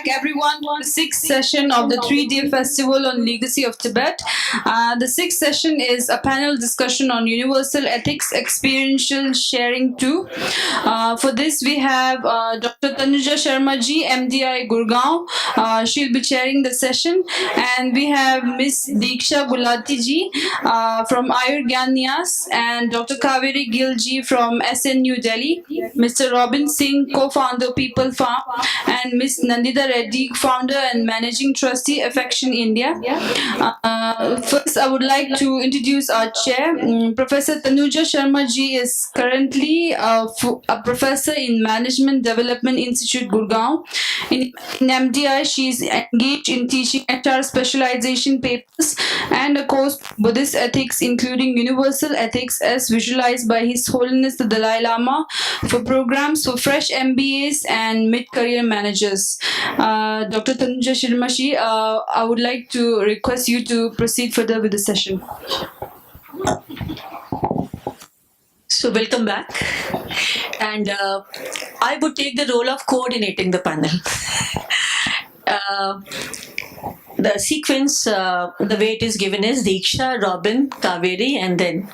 everyone to the sixth session of the 3-day festival on legacy of Tibet. The sixth session is a panel discussion on universal ethics, experiential sharing too. For this, we have Dr. Tanuja Sharma ji, MDI Gurgaon. She'll be chairing the session, and we have Miss Diksha Gulati ji from Ayurgyan Nyas, and Dr. Kaveri Gill ji from SNU Delhi, Mr. Robin Singh, co-founder People Farm, and Miss Nandita Reddy, founder and managing trustee Affection India. First, I would like to introduce our chair. Professor Tanuja Sharma ji is currently a professor in Management Development Institute, Gurgaon. In MDI, she is engaged in teaching HR specialization papers and a course Buddhist ethics, including universal ethics as visualized by His Holiness the Dalai Lama, for programs for fresh MBAs and mid-career managers. Dr. Tanuja Sharma ji, I would like to request you to proceed further with the session. So welcome back, and I would take the role of coordinating the panel. The sequence, the way it is given is Diksha, Robin, Kaveri, and then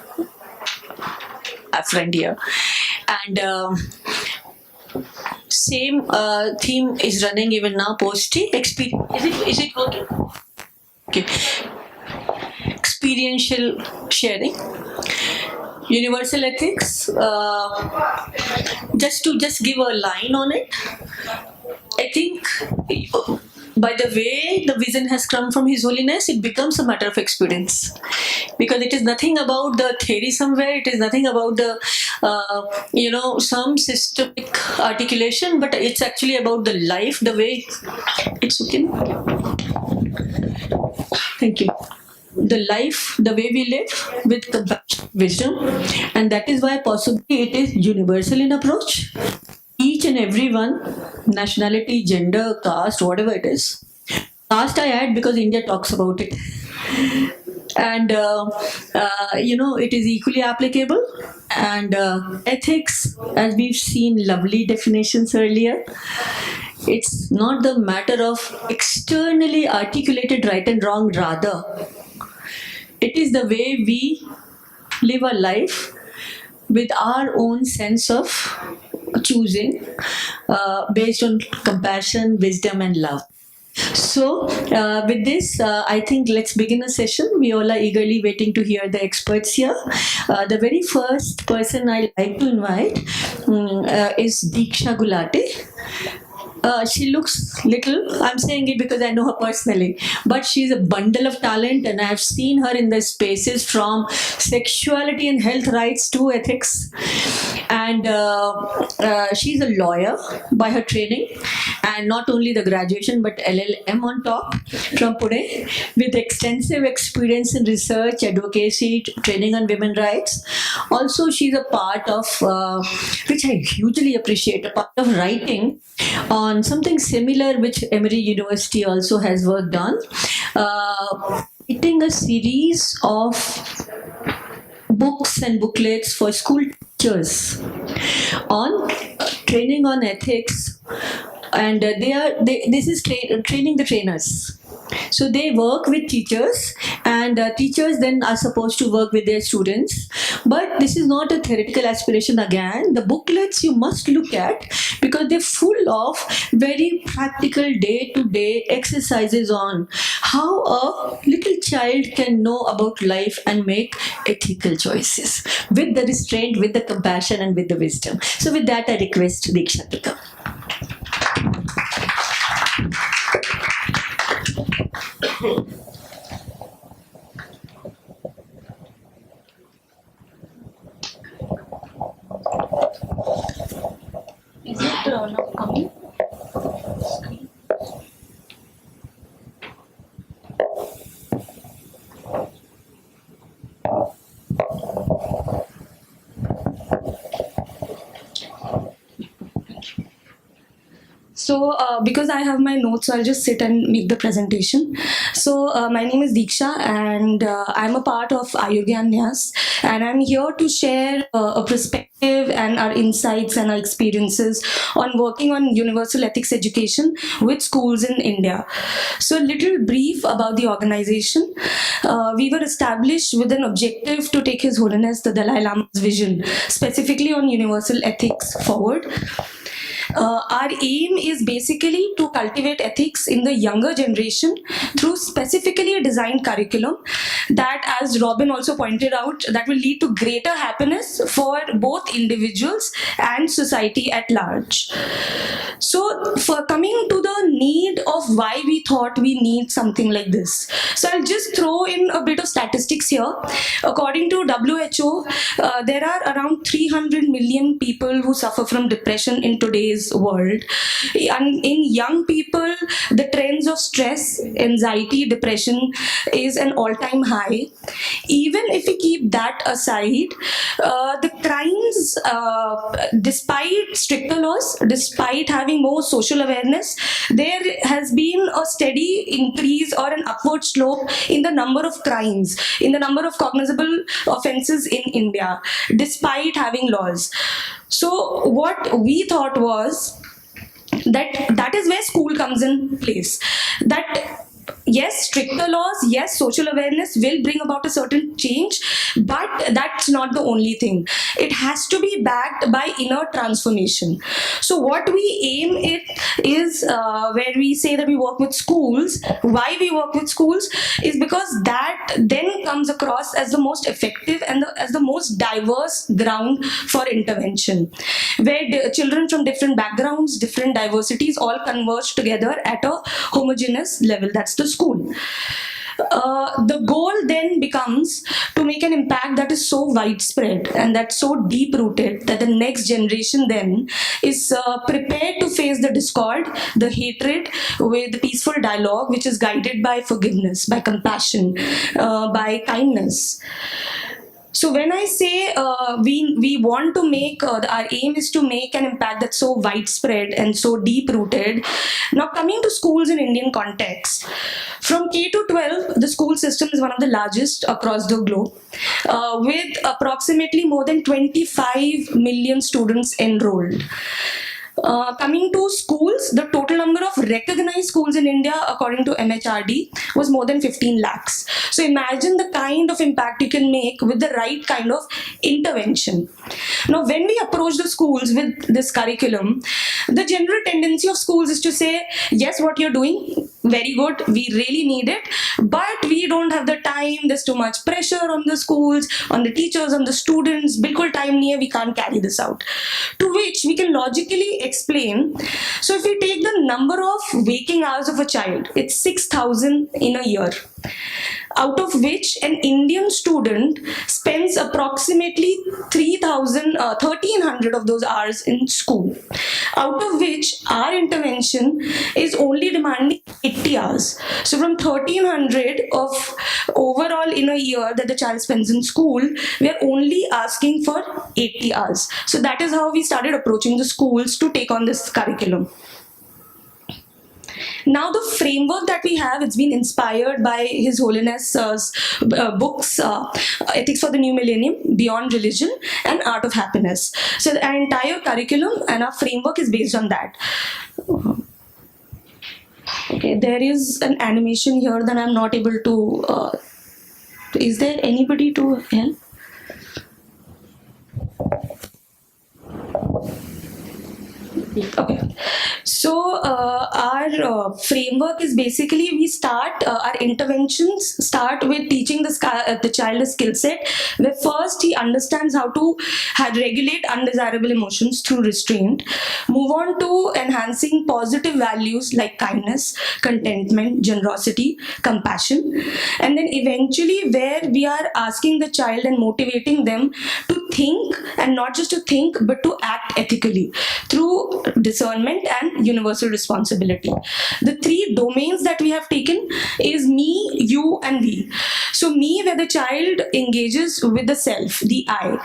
a friend here. And same theme is running even now, post-tea. Is it working? Okay. Experiential sharing. Universal ethics, just to give a line on it, I think by the way the vision has come from His Holiness, it becomes a matter of experience, because it is nothing about the theory somewhere, it is nothing about the some systemic articulation, but it's actually about the life, the way it's okay. Thank you. The life, the way we live with compassion, wisdom, and that is why possibly it is universal in approach. Each and every one, nationality, gender, caste, whatever it is. Caste I add because India talks about it. And, it is equally applicable. And ethics, as we've seen lovely definitions earlier, it's not the matter of externally articulated right and wrong, rather it is the way we live our life with our own sense of choosing based on compassion, wisdom, and love. So with this, I think let's begin a session. We all are eagerly waiting to hear the experts here. The very first person I'd like to invite is Diksha Gulati. She looks little, I'm saying it because I know her personally, but she's a bundle of talent, and I've seen her in the spaces from sexuality and health rights to ethics. And she's a lawyer by her training, and not only the graduation but LLM on top from Pune, with extensive experience in research, advocacy, training on women's rights. Also, she's a part of, which I hugely appreciate, a part of writing on something similar which Emory University also has worked on, writing a series of books and booklets for school teachers on training on ethics, and this is training the trainers. So they work with teachers, and teachers then are supposed to work with their students. But this is not a theoretical aspiration again. The booklets you must look at, because they're full of very practical day-to-day exercises on how a little child can know about life and make ethical choices with the restraint, with the compassion, and with the wisdom. So with that, I request Diksha to come. Is it not coming? So, because I have my notes, so I'll just sit and make the presentation. So, my name is Deeksha, and I'm a part of Ayurgyan Nyas, and I'm here to share a perspective and our insights and our experiences on working on universal ethics education with schools in India. So, a little brief about the organization. We were established with an objective to take His Holiness the Dalai Lama's vision, specifically on universal ethics, forward. Our aim is basically to cultivate ethics in the younger generation through specifically a designed curriculum that, as Robin also pointed out, that will lead to greater happiness for both individuals and society at large. So, for coming to the need of why we thought we need something like this. So, I'll just throw in a bit of statistics here. According to WHO, there are around 300 million people who suffer from depression in today's world. And in young people, the trends of stress, anxiety, depression is an all-time high. Even if we keep that aside, the crimes, despite stricter laws, despite having more social awareness, there has been a steady increase or an upward slope in the number of crimes, in the number of cognizable offenses in India, despite having laws. So what we thought was that is where school comes in place. That yes, stricter laws, yes, social awareness will bring about a certain change, but that's not the only thing. It has to be backed by inner transformation. So what we aim it is where we say that we work with schools. Why we work with schools is because that then comes across as the most effective and as the most diverse ground for intervention, where children from different backgrounds, different diversities all converge together at a homogeneous level. That's the school. The goal then becomes to make an impact that is so widespread and that's so deep rooted that the next generation then is prepared to face the discord, the hatred with peaceful dialogue, which is guided by forgiveness, by compassion, by kindness. So when I say we want to make, our aim is to make an impact that's so widespread and so deep-rooted. Now coming to schools in Indian context, from K to 12, the school system is one of the largest across the globe, with approximately more than 25 million students enrolled. Coming to schools, the total number of recognized schools in India, according to MHRD, was more than 15 lakhs. So imagine the kind of impact you can make with the right kind of intervention. Now, when we approach the schools with this curriculum, the general tendency of schools is to say, yes, what you're doing, very good, we really need it, but we don't have the time, there's too much pressure on the schools, on the teachers, on the students, bilkul time nahi hai, we can't carry this out. To which we can logically explain. So if we take the number of waking hours of a child, it's 6,000 in a year, out of which an Indian student spends approximately 1,300 of those hours in school, out of which our intervention is only demanding 80 hours. So from 1,300 of overall in a year that the child spends in school, we are only asking for 80 hours. So that is how we started approaching the schools to take on this curriculum. Now the framework that we have, it's been inspired by His Holiness's books, Ethics for the New Millennium, Beyond Religion, and Art of Happiness. So our entire curriculum and our framework is based on that. Okay, there is an animation here that I'm not able to, is there anybody to help? Okay, so our framework is basically we start our interventions start with teaching the child a skill set where first he understands how to regulate undesirable emotions through restraint, move on to enhancing positive values like kindness, contentment, generosity, compassion, and then eventually where we are asking the child and motivating them to think, and not just to think but to act ethically through discernment and universal responsibility. The three domains that we have taken is me, you, and we. So me, where the child engages with the self, the I.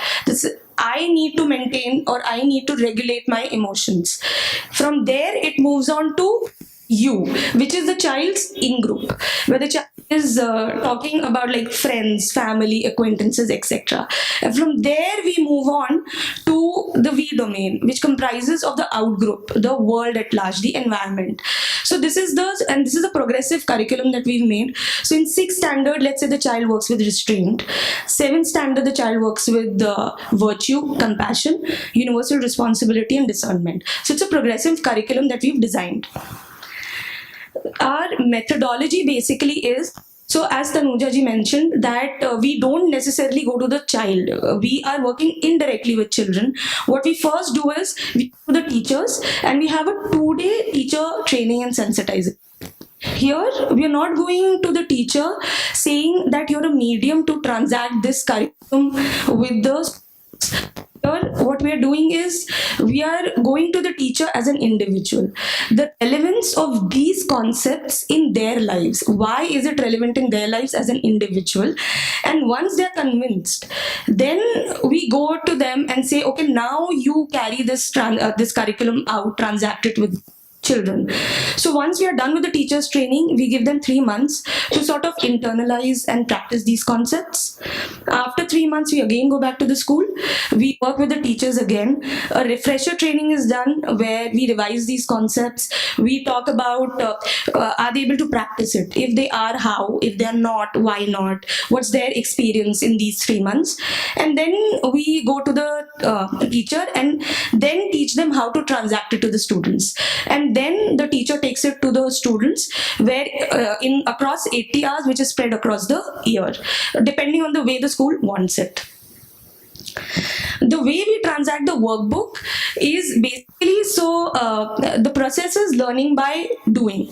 I need to maintain or I need to regulate my emotions. From there, it moves on to you, which is the child's in group, where the child is talking about like friends, family, acquaintances, etc. And from there, we move on to the V domain, which comprises of the out group, the world at large, the environment. So this is a progressive curriculum that we've made. So in 6th standard, let's say the child works with restraint. 7th standard, the child works with virtue, compassion, universal responsibility, and discernment. So it's a progressive curriculum that we've designed. Our methodology basically is, so as Tanuja ji mentioned, that we don't necessarily go to the child. We are working indirectly with children. What we first do is we go to the teachers and we have a 2-day teacher training and sensitizing. Here, we are not going to the teacher saying that you're a medium to transact this curriculum with the. Here, what we are doing is we are going to the teacher as an individual. The relevance of these concepts in their lives. Why is it relevant in their lives as an individual? And once they're convinced, then we go to them and say, okay, now you carry this curriculum out, transact it with children. So once we are done with the teachers training, we give them 3 months to sort of internalize and practice these concepts. After 3 months, we again go back to the school. We work with the teachers again. A refresher training is done where we revise these concepts. We talk about are they able to practice it? If they are, how? If they are not, why not? What's their experience in these 3 months? And then we go to the teacher and then teach them how to transact it to the students. And then the teacher takes it to the students where in across 80 hours, which is spread across the year, depending on the way the school wants it. The way we transact the workbook is basically, so the process is learning by doing,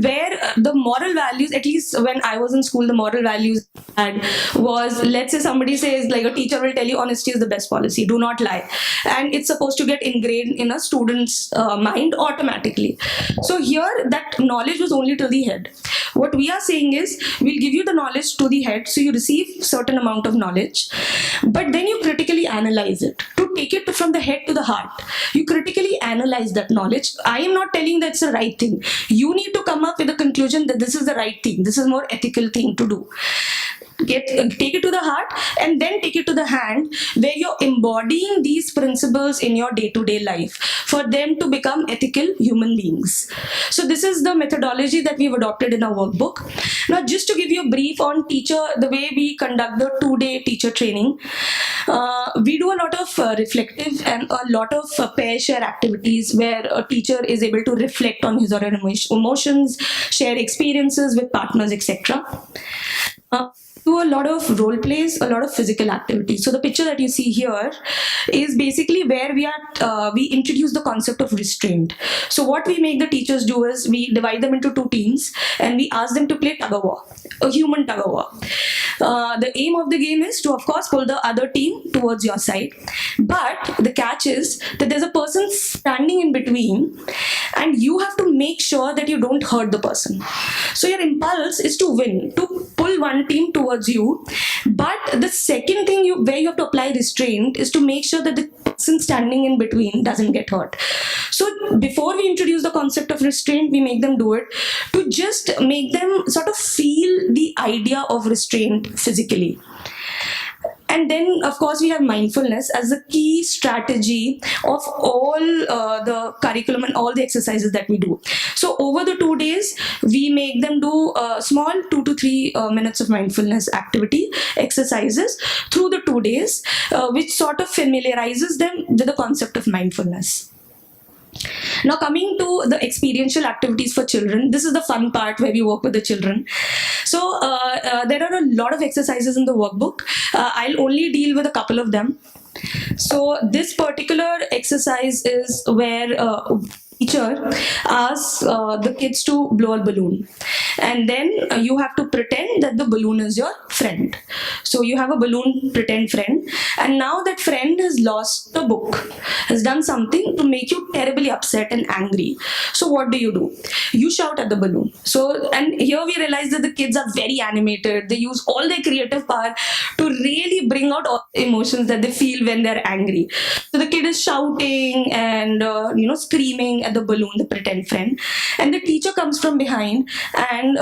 where the moral values, at least when I was in school, the moral values I had was, let's say somebody says, like a teacher will tell you honesty is the best policy, do not lie, and it's supposed to get ingrained in a student's mind automatically. So here that knowledge was only to the head. What we are saying is we'll give you the knowledge to the head, so you receive certain amount of knowledge, but then you critically analyze it. To take it from the head to the heart, you critically analyze that knowledge. I am not telling that's the right thing. You need to come up with a conclusion that this is the right thing, this is more ethical thing to do. Take it to the heart and then take it to the hand, where you're embodying these principles in your day-to-day life for them to become ethical human beings. So this is the methodology that we've adopted in our workbook. Now, just to give you a brief on the way we conduct the 2-day teacher training, we do a lot of reflective and a lot of pair share activities where a teacher is able to reflect on his or her emotions, share experiences with partners, etc. Do a lot of role plays, a lot of physical activities. So the picture that you see here is basically where we introduce the concept of restraint. So what we make the teachers do is we divide them into 2 teams and we ask them to play tug of war, a human tug of war. The aim of the game is to, of course, pull the other team towards your side. But the catch is that there's a person standing in between and you have to make sure that you don't hurt the person. So your impulse is to win, to pull one team towards you. But the second thing where you have to apply restraint is to make sure that the person standing in between doesn't get hurt. So before we introduce the concept of restraint, we make them do it to just make them sort of feel the idea of restraint physically. And then, of course, we have mindfulness as a key strategy of all the curriculum and all the exercises that we do. So over the 2 days, we make them do a small 2 to 3 minutes of mindfulness activity exercises through the 2 days, which sort of familiarizes them with the concept of mindfulness. Now, coming to the experiential activities for children, this is the fun part where we work with the children. So there are a lot of exercises in the workbook. I'll only deal with a couple of them. So this particular exercise is where teacher asks the kids to blow a balloon, and then you have to pretend that the balloon is your friend. So you have a balloon pretend friend, and now that friend has lost the book, has done something to make you terribly upset and angry. So what do? You shout at the balloon. So, and here we realize that the kids are very animated. They use all their creative power to really bring out all the emotions that they feel when they're angry. So the kid is shouting and screaming at the balloon, the pretend friend, and the teacher comes from behind and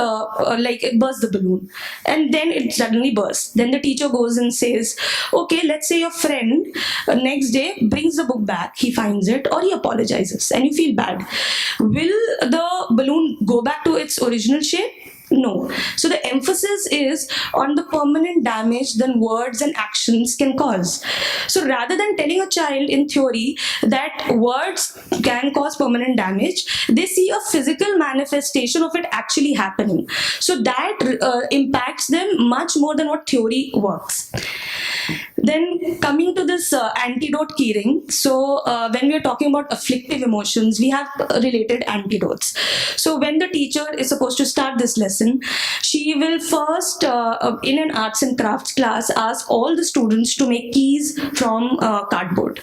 like it bursts the balloon, and then it suddenly bursts. Then the teacher goes and says, okay, let's say your friend next day brings the book back, he finds it, or he apologizes, and you feel bad. Will the balloon go back to its original shape? No. So the emphasis is on the permanent damage that words and actions can cause. So rather than telling a child in theory that words can cause permanent damage, they see a physical manifestation of it actually happening. So that impacts them much more than what theory works. Then coming to this antidote keyring. So when we are talking about afflictive emotions, we have related antidotes. So when the teacher is supposed to start this lesson, she will first in an arts and crafts class ask all the students to make keys from cardboard.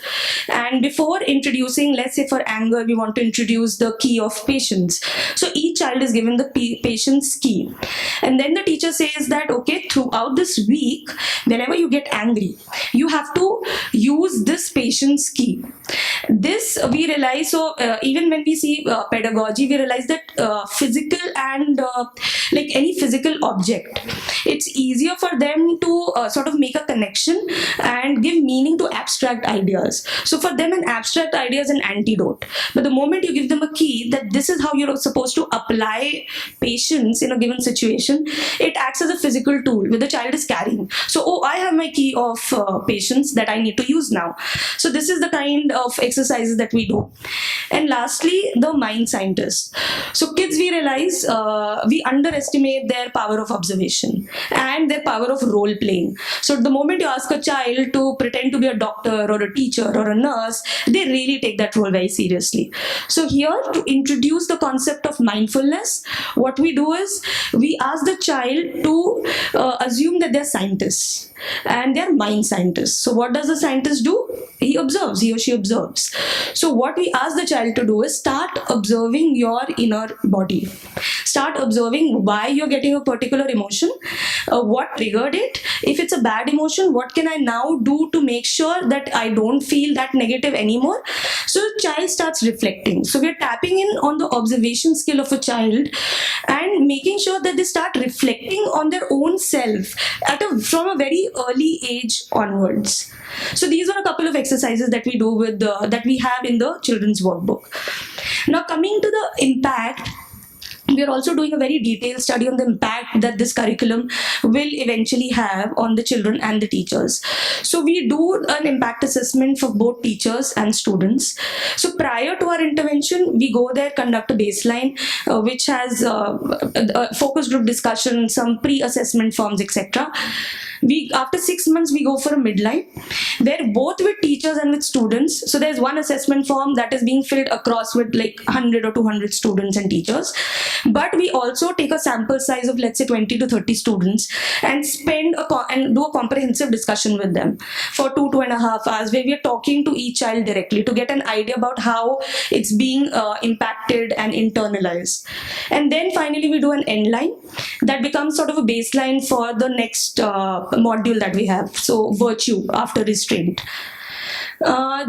And before introducing, let's say for anger, we want to introduce the key of patience. So each child is given the patience key. And then the teacher says that, okay, throughout this week, whenever you get angry, you have to use this patience key. This we realize, so even when we see pedagogy, we realize that physical and like any physical object, it's easier for them to sort of make a connection and give meaning to abstract ideas. So for them, an abstract idea is an antidote. But the moment you give them a key that this is how you're supposed to apply patience in a given situation, it acts as a physical tool which the child is carrying. So, oh, I have my key of patience that I need to use now. So this is the kind of exercises that we do. And lastly, the mind scientist. So kids, we realize we underestimate their power of observation and their power of role playing. So the moment you ask a child to pretend to be a doctor or a teacher or a nurse, they really take that role very seriously. So here, to introduce the concept of mindfulness, what we do is we ask the child to assume that they're scientists and they're mind scientists. So what does the scientist do? He observes, he or she observes. So what we ask the child to do is start observing your inner body. Start observing why you're getting a particular emotion, what triggered it. If it's a bad emotion, what can I now do to make sure that I don't feel that negative anymore? So the child starts reflecting. So we're tapping in on the observation skill of a child and making sure that they start reflecting on their own self from a very early age onwards. So these are a couple of exercises that we do with that we have in the children's workbook. Now coming to the impact, we are also doing a very detailed study on the impact that this curriculum will eventually have on the children and the teachers. So we do an impact assessment for both teachers and students. So prior to our intervention, we go there, conduct a baseline, which has a focus group discussion, some pre-assessment forms, etc. After 6 months, we go for a midline where both with teachers and with students. So there's one assessment form that is being filled across with like 100 or 200 students and teachers. But we also take a sample size of, let's say, 20 to 30 students and do a comprehensive discussion with them for 2.5 hours, where we are talking to each child directly to get an idea about how it's being impacted and internalized. And then finally, we do an end line that becomes sort of a baseline for the next module that we have. So virtue after restraint.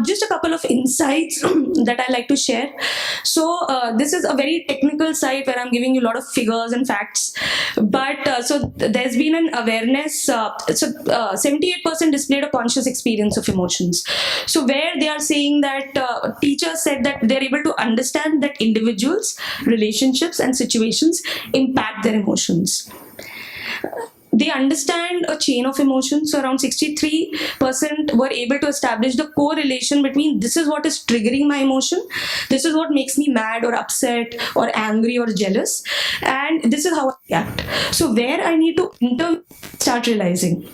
Just a couple of insights that I like to share. So this is a very technical site where I'm giving you a lot of figures and facts. But so there's been an awareness. 78% displayed a conscious experience of emotions. So where they are saying that teachers said that they're able to understand that individuals, relationships, and situations impact their emotions. They understand a chain of emotions. So around 63% were able to establish the correlation between this is what is triggering my emotion, this is what makes me mad or upset or angry or jealous, and this is how I react. So where I need to start realizing.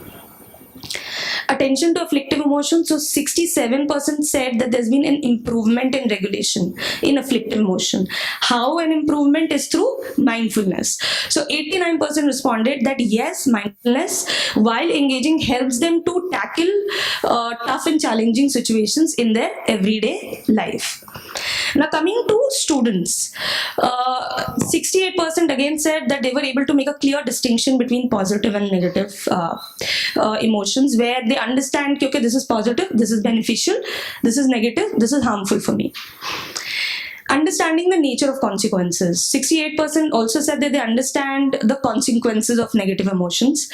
Attention to afflictive emotions. So 67% said that there's been an improvement in regulation in afflictive emotion. How an improvement is through mindfulness. So 89% responded that yes, mindfulness while engaging helps them to tackle tough and challenging situations in their everyday life. Now coming to students, 68% again said that they were able to make a clear distinction between positive and negative emotions, where they understand, okay, this is positive, this is beneficial, this is negative, this is harmful for me. Understanding the nature of consequences. 68% also said that they understand the consequences of negative emotions.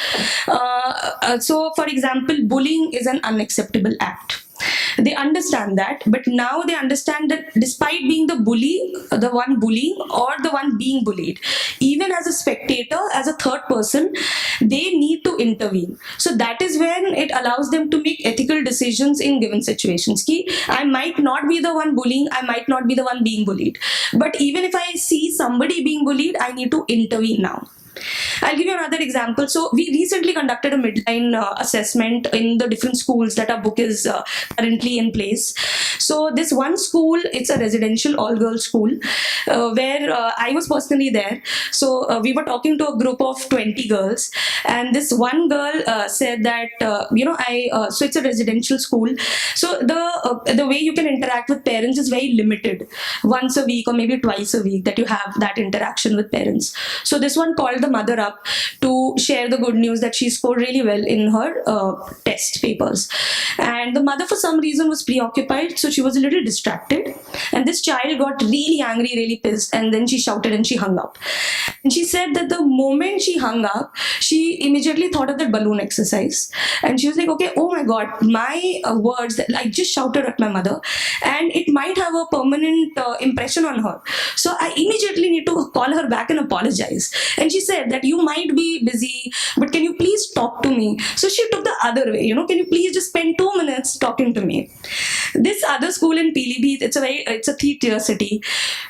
So, for example, bullying is an unacceptable act. They understand that, but now they understand that despite being the bully, the one bullying or the one being bullied, even as a spectator, as a third person, they need to intervene. So that is when it allows them to make ethical decisions in given situations. I might not be the one bullying, I might not be the one being bullied, but even if I see somebody being bullied, I need to intervene now. I'll give you another example. So we recently conducted a midline assessment in the different schools that our book is currently in place. So this one school, it's a residential all-girls school where I was personally there. So we were talking to a group of 20 girls, and this one girl said that, so it's a residential school. So the way you can interact with parents is very limited. Once a week or maybe twice a week that you have that interaction with parents. So this one called the mother up to share the good news that she scored really well in her test papers, and the mother for some reason was preoccupied, so she was a little distracted, and this child got really angry, really pissed, and then she shouted and she hung up. And she said that the moment she hung up, she immediately thought of that balloon exercise, and she was like, okay, oh my god, my words that I just shouted at my mother, and it might have a permanent impression on her, so I immediately need to call her back and apologize. And she said that you might be busy, but can you please talk to me? So she took the other way, can you please just spend 2 minutes talking to me? This other school in Pilibhit, it's a 3-tier city,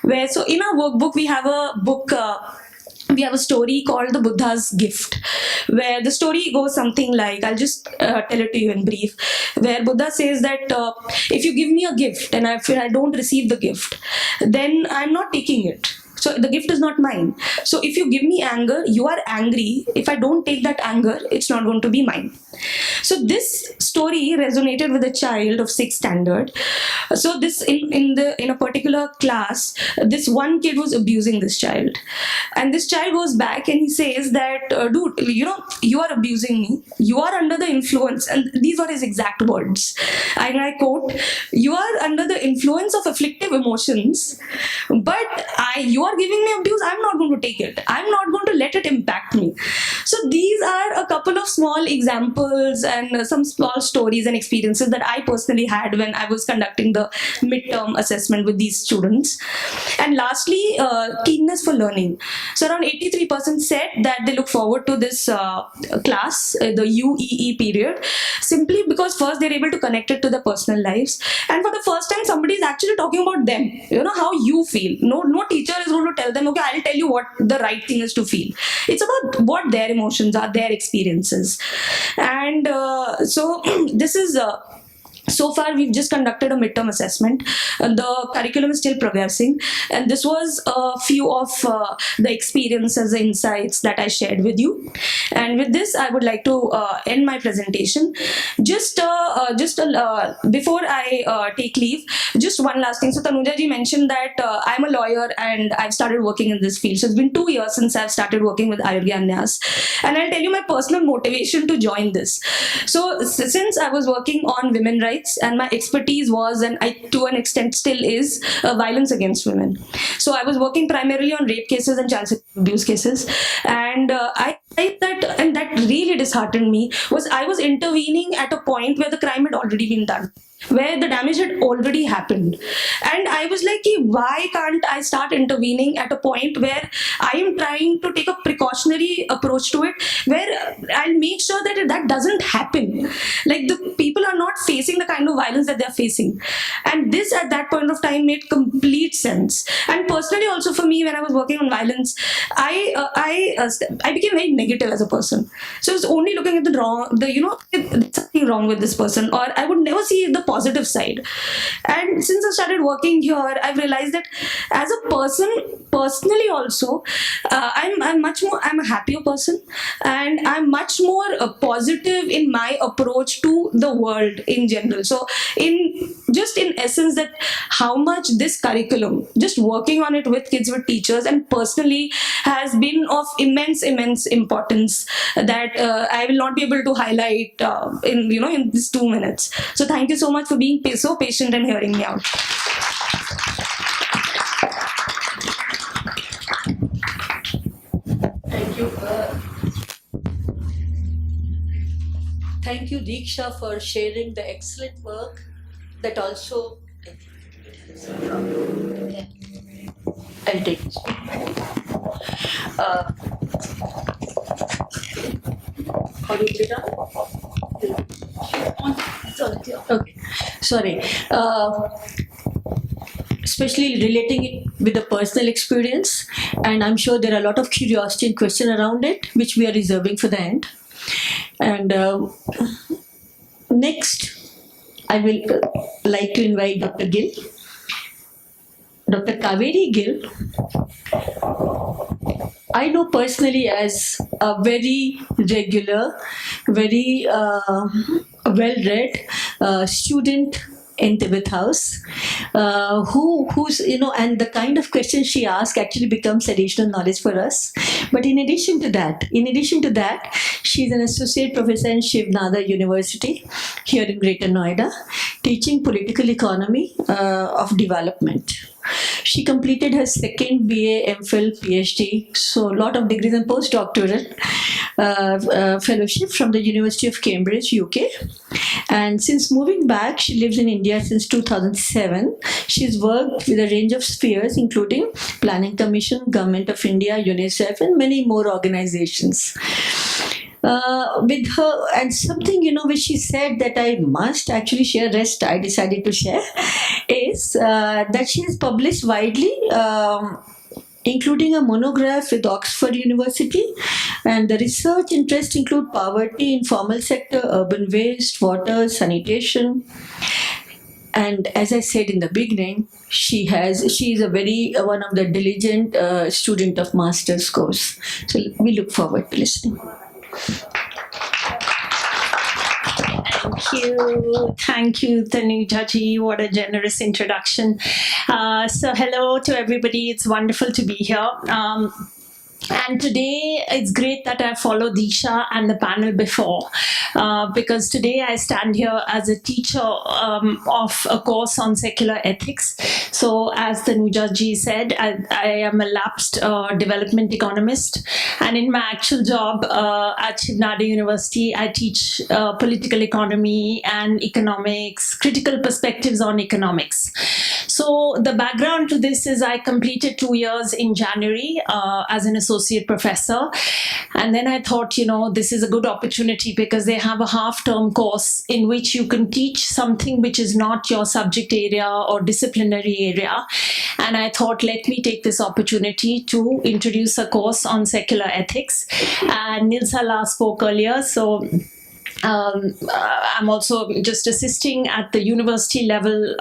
where, so in our workbook we have a book, we have a story called The Buddha's Gift, where the story goes something like, I'll just tell it to you in brief, where Buddha says that if you give me a gift and if I don't receive the gift, then I'm not taking it. So the gift is not mine. So if you give me anger, you are angry. If I don't take that anger, it's not going to be mine. So this story resonated with a child of 6th standard. So this in a particular class, this one kid was abusing this child, and this child goes back and he says that, dude, you are abusing me. You are under the influence, and these are his exact words. And I quote, "You are under the influence of afflictive emotions, but you are giving me abuse. I'm not going to take it. I'm not going to let it impact me." So these are a couple of small examples and some small stories and experiences that I personally had when I was conducting the midterm assessment with these students. And lastly, keenness for learning. So around 83% said that they look forward to this class, the UEE period, simply because first they're able to connect it to their personal lives, and for the first time somebody is actually talking about them, how you feel. No teacher is going to tell them, okay, I'll tell you what the right thing is to feel. It's about what their emotions are, their experiences. And so this is so far we've just conducted a midterm assessment. The curriculum is still progressing, and this was a few of the experiences, the insights that I shared with you. And with this, I would like to end my presentation. Just before I take leave, just one last thing. So Tanuja ji mentioned that I'm a lawyer and I've started working in this field. So it's been 2 years since I've started working with Ayurgyan Nyas, and I'll tell you my personal motivation to join this. So since I was working on women rights, and my expertise was, and I to an extent still is, violence against women. So I was working primarily on rape cases and child sexual abuse cases, and that really disheartened me was I was intervening at a point where the crime had already been done. where the damage had already happened. And I was like, "Ki, why can't I start intervening at a point where I am trying to take a precautionary approach to it, where I'll make sure that that doesn't happen. Like the people are not facing the kind of violence that they're facing." And this at that point of time made complete sense. And personally also for me, when I was working on violence, I became very negative as a person. So I was only looking at there's something wrong with this person, or I would never see the positive side. And since I started working here, I've realized that as a person, personally also, I'm a happier person, and I'm much more positive in my approach to the world in general. So in essence, that how much this curriculum, just working on it with kids, with teachers, and personally has been of immense importance that I will not be able to highlight in these 2 minutes. So thank you so much for being so patient and hearing me out. Thank you. Thank you, Diksha, for sharing the excellent work that also. I'll take this. How do you put it on? Okay. Sorry. Especially relating it with the personal experience, and I'm sure there are a lot of curiosity and question around it, which we are reserving for the end. And next, I will like to invite Dr. Gill. Dr. Kaveri Gill, I know personally as a very regular, very well-read student in Tibet House, who's and the kind of questions she asks actually becomes additional knowledge for us. But in addition to that, she's an associate professor in Shiv Nada University here in Greater Noida, teaching political economy of development. She completed her second BA, MPhil, PhD, so a lot of degrees and postdoctoral fellowship from the University of Cambridge, UK. And since moving back, she lives in India since 2007. She's worked with a range of spheres, including Planning Commission, Government of India, UNICEF, and many more organizations. With her, and something which she said that I must actually share, rest I decided to share, is that she has published widely, including a monograph with Oxford University, and the research interests include poverty, informal sector, urban waste, water, sanitation. And as I said in the beginning, she is a very one of the diligent student of master's course. So we look forward to listening. Thank you, Tanuja ji. What a generous introduction. So hello to everybody. It's wonderful to be here. And today it's great that I followed Diksha and the panel before, because today I stand here as a teacher of a course on secular ethics. So as Tanuja ji said, I am a lapsed development economist, and in my actual job at Shiv Nada University, I teach political economy and economics, critical perspectives on economics. So the background to this is I completed 2 years in January as an associate professor. And then I thought, this is a good opportunity because they have a half-term course in which you can teach something which is not your subject area or disciplinary area. And I thought, let me take this opportunity to introduce a course on secular ethics. And Nilsala spoke earlier, so I'm also just assisting at the university level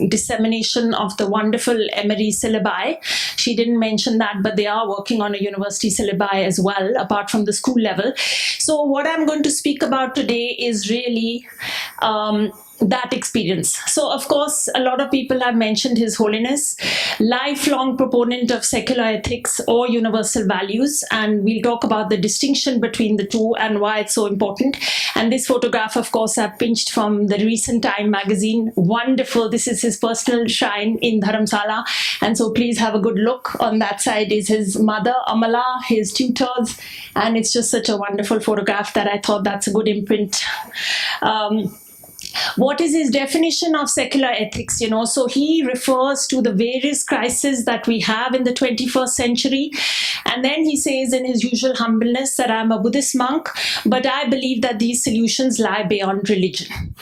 dissemination of the wonderful Emery syllabi. She didn't mention that, but they are working on a university syllabi as well, apart from the school level. So what I'm going to speak about today is really that experience. So of course, a lot of people have mentioned His Holiness, lifelong proponent of secular ethics or universal values, and we'll talk about the distinction between the two and why it's so important. And this photograph, of course, I've pinched from the recent Time magazine. Wonderful. This is his personal shrine in Dharamsala, and so please have a good look. On that side is his mother Amala, his tutors, and it's just such a wonderful photograph that I thought that's a good imprint. what is his definition of secular ethics? So he refers to the various crises that we have in the 21st century. And then he says in his usual humbleness that I'm a Buddhist monk, but I believe that these solutions lie beyond religion.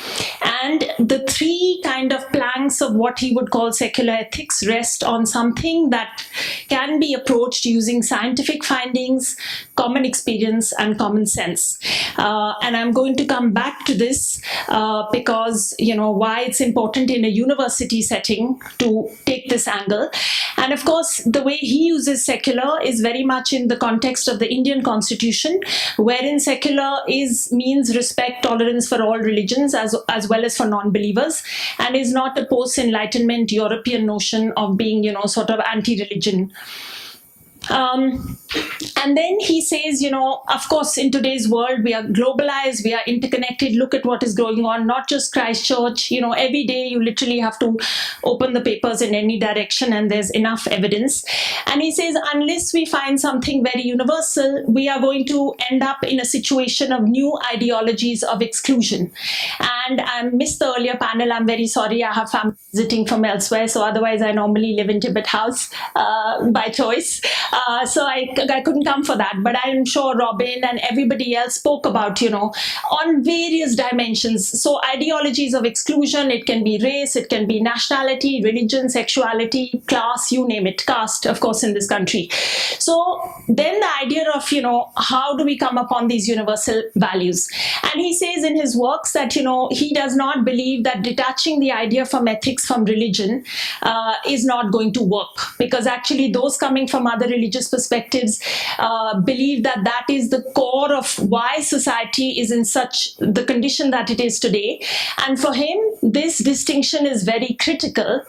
And the three kind of planks of what he would call secular ethics rest on something that can be approached using scientific findings, common experience, and common sense. And I'm going to come back to this because, why it's important in a university setting to take this angle. And of course, the way he uses secular is very much in the context of the Indian constitution, wherein secular means respect, tolerance for all religions as well as for non-believers, and is not a post-enlightenment European notion of being, sort of anti-religion. And then he says, of course, in today's world, we are globalized, we are interconnected. Look at what is going on, not just Christchurch. Every day you literally have to open the papers in any direction and there's enough evidence. And he says, unless we find something very universal, we are going to end up in a situation of new ideologies of exclusion. And I missed the earlier panel. I'm very sorry. I have family visiting from elsewhere. So otherwise, I normally live in Tibet House by choice. So I couldn't come for that, but I'm sure Robin and everybody else spoke about, on various dimensions. So ideologies of exclusion, it can be race, it can be nationality, religion, sexuality, class, you name it, caste, of course, in this country. So then the idea of, how do we come upon these universal values? And he says in his works that, he does not believe that detaching the idea from ethics from religion is not going to work, because actually those coming from other religious perspectives believe that is the core of why society is in such the condition that it is today. And for him, this distinction is very critical.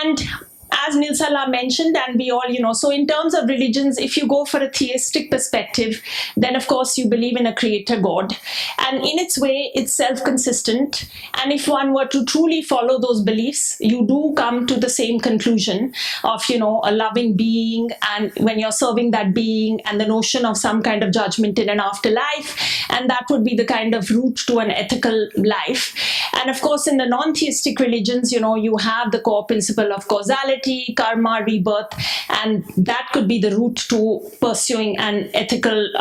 And as Nilsala mentioned, and we all, so in terms of religions, if you go for a theistic perspective, then of course you believe in a creator God. And in its way, it's self-consistent. And if one were to truly follow those beliefs, you do come to the same conclusion of, a loving being, and when you're serving that being, and the notion of some kind of judgment in an afterlife. And that would be the kind of route to an ethical life. And of course, in the non-theistic religions, you have the core principle of causality, karma, rebirth, and that could be the route to pursuing an ethical,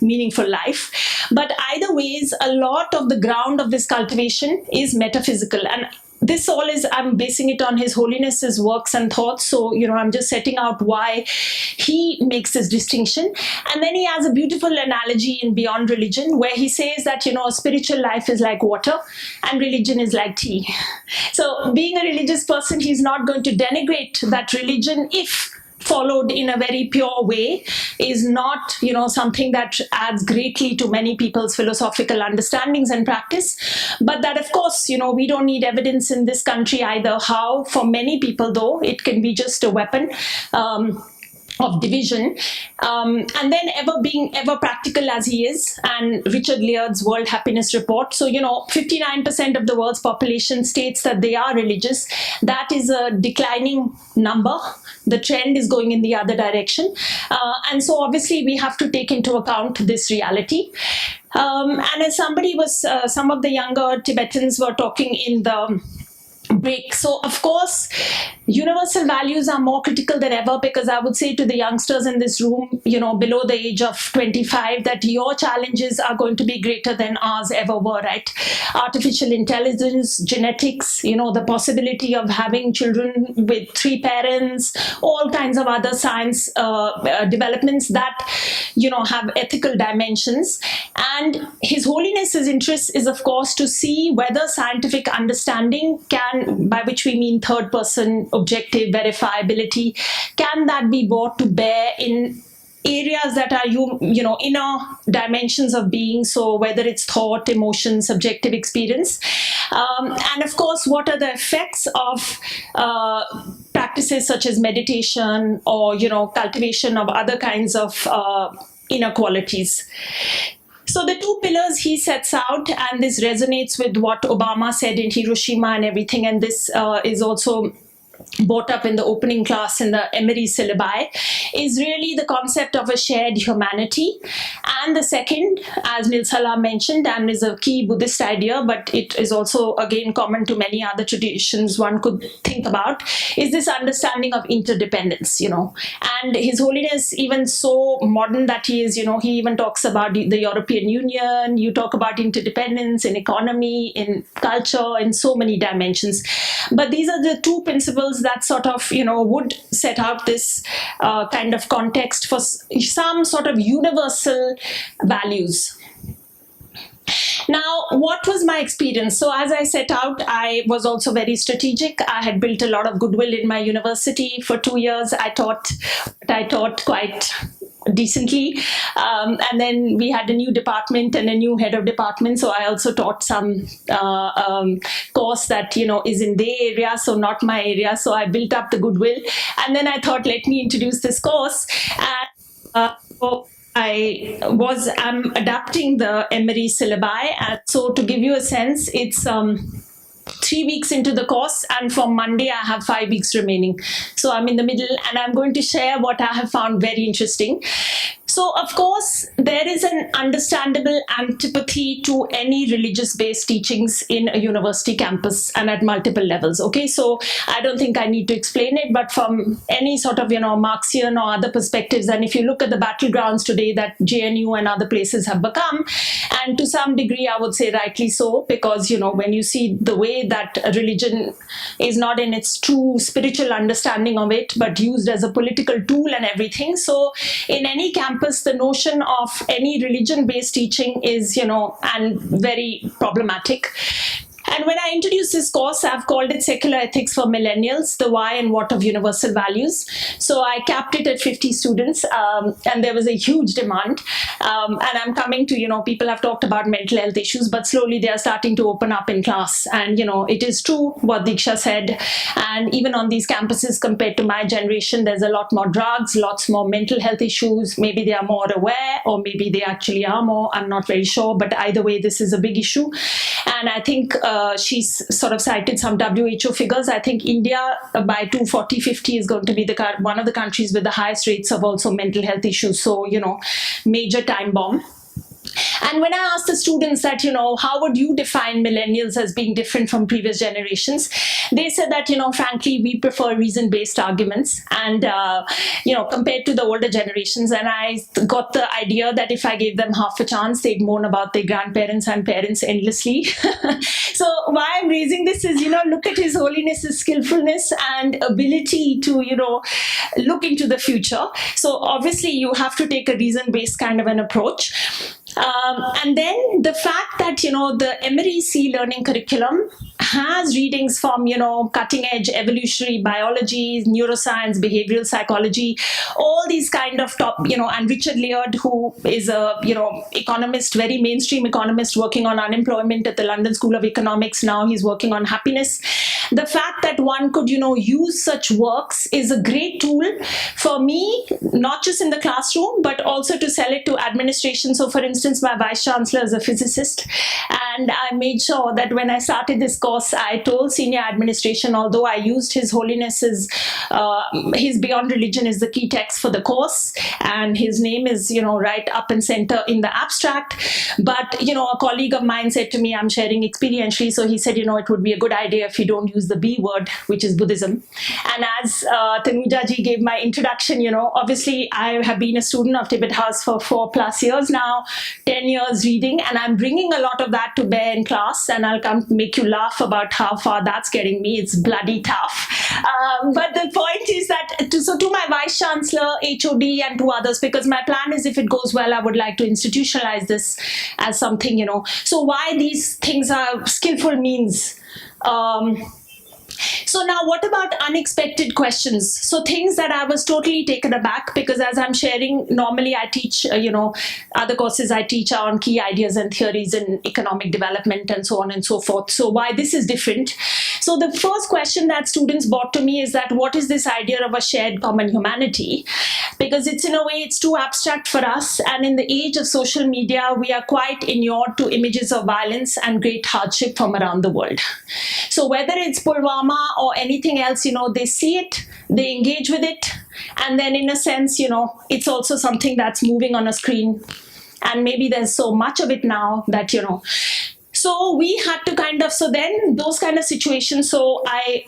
meaningful life. But either ways, a lot of the ground of this cultivation is metaphysical. And this all is, I'm basing it on His Holiness's works and thoughts. So, I'm just setting out why he makes this distinction. And then he has a beautiful analogy in Beyond Religion, where he says that, a spiritual life is like water and religion is like tea. So being a religious person, he's not going to denigrate that religion, if followed in a very pure way, is not, something that adds greatly to many people's philosophical understandings and practice. But that, of course, we don't need evidence in this country either how, for many people though, it can be just a weapon of division, and then being ever practical as he is, and Richard Laird's World Happiness Report. So, 59% of the world's population states that they are religious. That is a declining number. The trend is going in the other direction. And so obviously we have to take into account this reality. And as some of the younger Tibetans were talking in the break. So, of course, universal values are more critical than ever, because I would say to the youngsters in this room, below the age of 25, that your challenges are going to be greater than ours ever were, right? Artificial intelligence, genetics, the possibility of having children with 3 parents, all kinds of other science developments that, have ethical dimensions. And His Holiness's interest is, of course, to see whether scientific understanding can, by which we mean third person, objective verifiability, can that be brought to bear in areas that are, inner dimensions of being. So whether it's thought, emotion, subjective experience. And of course, what are the effects of practices such as meditation or, cultivation of other kinds of inner qualities. So the 2 pillars he sets out, and this resonates with what Obama said in Hiroshima and everything, and this is also brought up in the opening class in the Emery syllabi is really the concept of a shared humanity. And the second, as Nilsala mentioned, and is a key Buddhist idea, but it is also again common to many other traditions one could think about, is this understanding of interdependence, And His Holiness, even so modern that he is, he even talks about the European Union, you talk about interdependence in economy, in culture, in so many dimensions. But these are the two principles that sort of, would set out this kind of context for some sort of universal values. Now, what was my experience? So as I set out, I was also very strategic. I had built a lot of goodwill in my university. For 2 years, I taught quite decently. And then we had a new department and a new head of department. So I also taught some course that, is in their area, so not my area. So I built up the goodwill. And then I thought, let me introduce this course. And I'm adapting the Emery syllabi. And so to give you a sense, it's 3 weeks into the course, and from Monday I have 5 weeks remaining. So I'm in the middle, and I'm going to share what I have found very interesting. So, of course, there is an understandable antipathy to any religious-based teachings in a university campus and at multiple levels, okay? So, I don't think I need to explain it, but from any sort of, Marxian or other perspectives, and if you look at the battlegrounds today that JNU and other places have become, and to some degree, I would say rightly so, because, when you see the way that religion is not in its true spiritual understanding of it, but used as a political tool and everything. So, in any campus, the notion of any religion-based teaching is, and very problematic. And when I introduced this course, I've called it Secular Ethics for Millennials, the Why and What of Universal Values. So I capped it at 50 students, and there was a huge demand. And I'm coming to, people have talked about mental health issues, but slowly they are starting to open up in class. And, it is true what Diksha said. And even on these campuses, compared to my generation, there's a lot more drugs, lots more mental health issues. Maybe they are more aware, or maybe they actually are more. I'm not very sure. But either way, this is a big issue. And I think she's sort of cited some WHO figures. I think India by 2040-50 is going to be one of the countries with the highest rates of also mental health issues. So, major time bomb. And when I asked the students that, how would you define millennials as being different from previous generations, they said that, frankly, we prefer reason-based arguments and, compared to the older generations. And I got the idea that if I gave them half a chance, they'd moan about their grandparents and parents endlessly. So why I'm raising this is, look at His Holiness's skillfulness and ability to, look into the future. So obviously you have to take a reason-based kind of an approach. And then the fact that, the Emery C learning curriculum has readings from, cutting edge evolutionary biology, neuroscience, behavioral psychology, all these kind of top, and Richard Laird, who is a, economist, very mainstream economist working on unemployment at the London School of Economics. Now he's working on happiness. The fact that one could, use such works is a great tool for me, not just in the classroom, but also to sell it to administration. So for instance, my vice chancellor is a physicist, and I made sure that when I started this course, I told senior administration, although I used His Holiness's, his Beyond Religion is the key text for the course, and his name is, right up and center in the abstract. But, a colleague of mine said to me, I'm sharing experientially, so he said, it would be a good idea if you don't use the B word, which is Buddhism. And as Tanuja ji gave my introduction, obviously I have been a student of Tibet House for 4+ years now, 10 years reading, and I'm bringing a lot of that to bear in class, and I'll come make you laugh about how far that's getting me. It's bloody tough. But the point is that, to my Vice Chancellor, HOD, and to others, because my plan is if it goes well, I would like to institutionalize this as something, So why these things are skillful means. So now what about unexpected questions? So things that I was totally taken aback, because as I'm sharing, normally I teach, other courses I teach are on key ideas and theories in economic development and so on and so forth. So why this is different? So the first question that students brought to me is that what is this idea of a shared common humanity? Because it's in a way, it's too abstract for us. And in the age of social media, we are quite inured to images of violence and great hardship from around the world. So whether it's Pulwama, trauma or anything else, they see it, they engage with it, and then in a sense, it's also something that's moving on a screen, and maybe there's so much of it now that, so we had to so then those kind of situations, so I,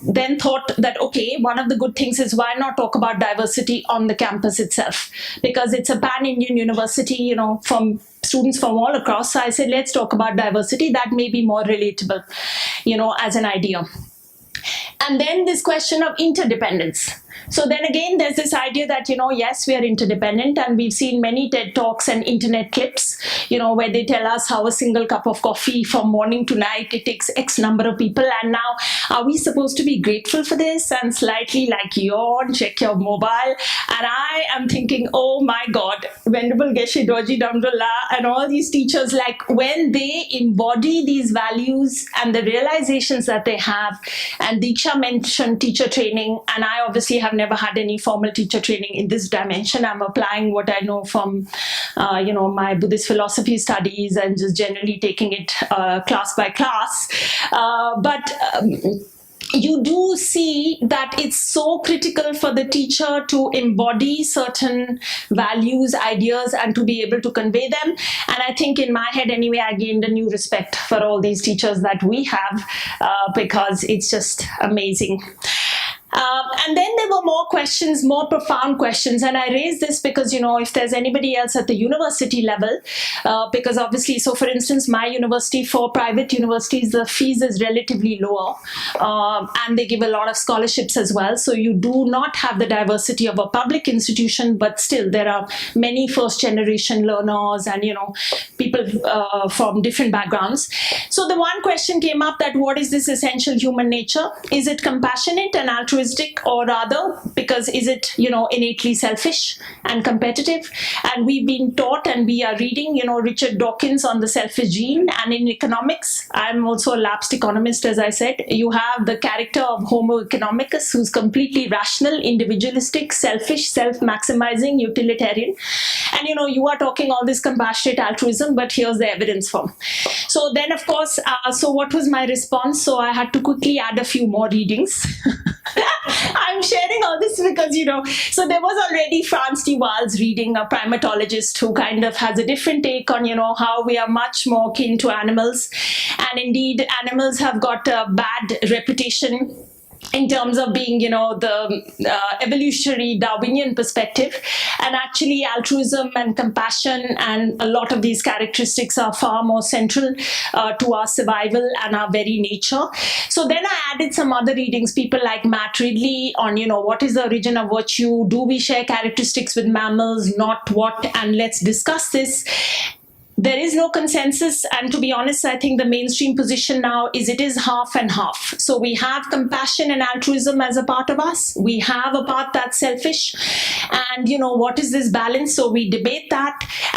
then thought that, okay, one of the good things is why not talk about diversity on the campus itself, because it's a pan-Indian university, from students from all across. So I said, let's talk about diversity. That may be more relatable, as an idea. And then this question of interdependence. So then again, there's this idea that, yes, we are interdependent, and we've seen many TED Talks and internet clips, where they tell us how a single cup of coffee from morning to night, it takes X number of people. And now, are we supposed to be grateful for this and slightly yawn, check your mobile? And I am thinking, oh my God, Venerable Geshe Dorji Damdullah and all these teachers, when they embody these values and the realizations that they have, and Diksha mentioned teacher training, and I obviously have never had any formal teacher training in this dimension. I'm applying what I know from, my Buddhist philosophy studies and just generally taking it class by class. But you do see that it's so critical for the teacher to embody certain values, ideas, and to be able to convey them. And I think in my head anyway, I gained a new respect for all these teachers that we have, because it's just amazing. And then there were more questions, more profound questions. And I raise this because, if there's anybody else at the university level, because obviously, so for instance, my university, for private universities, the fees is relatively lower, and they give a lot of scholarships as well. So you do not have the diversity of a public institution, but still there are many first generation learners and, people from different backgrounds. So the one question came up that what is this essential human nature? Is it compassionate and altruistic? Or rather, because is it, innately selfish and competitive? And we've been taught, and we are reading, Richard Dawkins on the selfish gene. And in economics, I'm also a lapsed economist, as I said. You have the character of Homo economicus, who's completely rational, individualistic, selfish, self-maximizing, utilitarian. And, you are talking all this compassionate altruism, but here's the evidence from. So then, of course, so what was my response? So I had to quickly add a few more readings. I'm sharing all this because, so there was already Franz de Waal's reading, a primatologist who kind of has a different take on, how we are much more kin to animals. And indeed, animals have got a bad reputation in terms of being, the evolutionary Darwinian perspective. And actually altruism and compassion and a lot of these characteristics are far more central to our survival and our very nature. So then I added some other readings, people like Matt Ridley on, what is the origin of virtue? Do we share characteristics with mammals? Not what? And let's discuss this. There is no consensus, and to be honest, I think the mainstream position now is it is half and half. So we have compassion and altruism as a part of us. We have a part that's selfish, and what is this balance? So we debate that,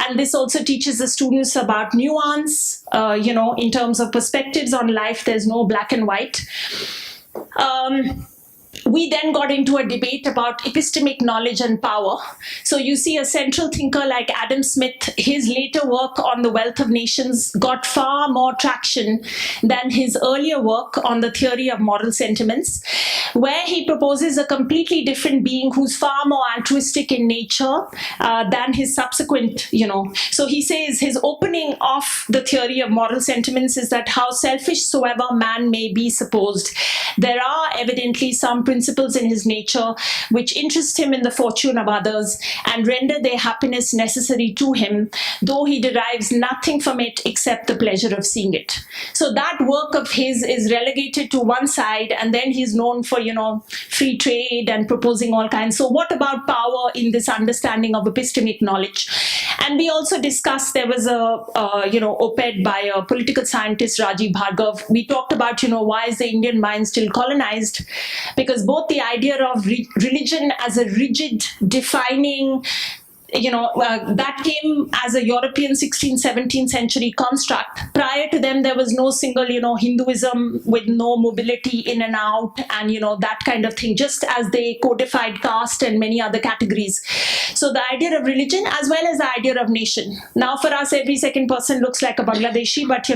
and this also teaches the students about nuance, in terms of perspectives on life. There's no black and white. We then got into a debate about epistemic knowledge and power. So you see a central thinker like Adam Smith, his later work on the Wealth of Nations got far more traction than his earlier work on the theory of moral sentiments, where he proposes a completely different being who's far more altruistic in nature than his subsequent, So he says his opening of the theory of moral sentiments is that how selfish soever man may be supposed, there are evidently some principles in his nature which interest him in the fortune of others and render their happiness necessary to him, though he derives nothing from it except the pleasure of seeing it. So that work of his is relegated to one side, and then he's known for, free trade and proposing all kinds. So what about power in this understanding of epistemic knowledge? And we also discussed, there was a, op-ed by a political scientist, Rajiv Bhargav. We talked about, why is the Indian mind still colonized? Because both the idea of religion as a rigid, defining that came as a European 16th, 17th century construct. Prior to them, there was no single, Hinduism with no mobility in and out and, that kind of thing, just as they codified caste and many other categories. So the idea of religion as well as the idea of nation. Now for us, every second person looks like a Bangladeshi, but,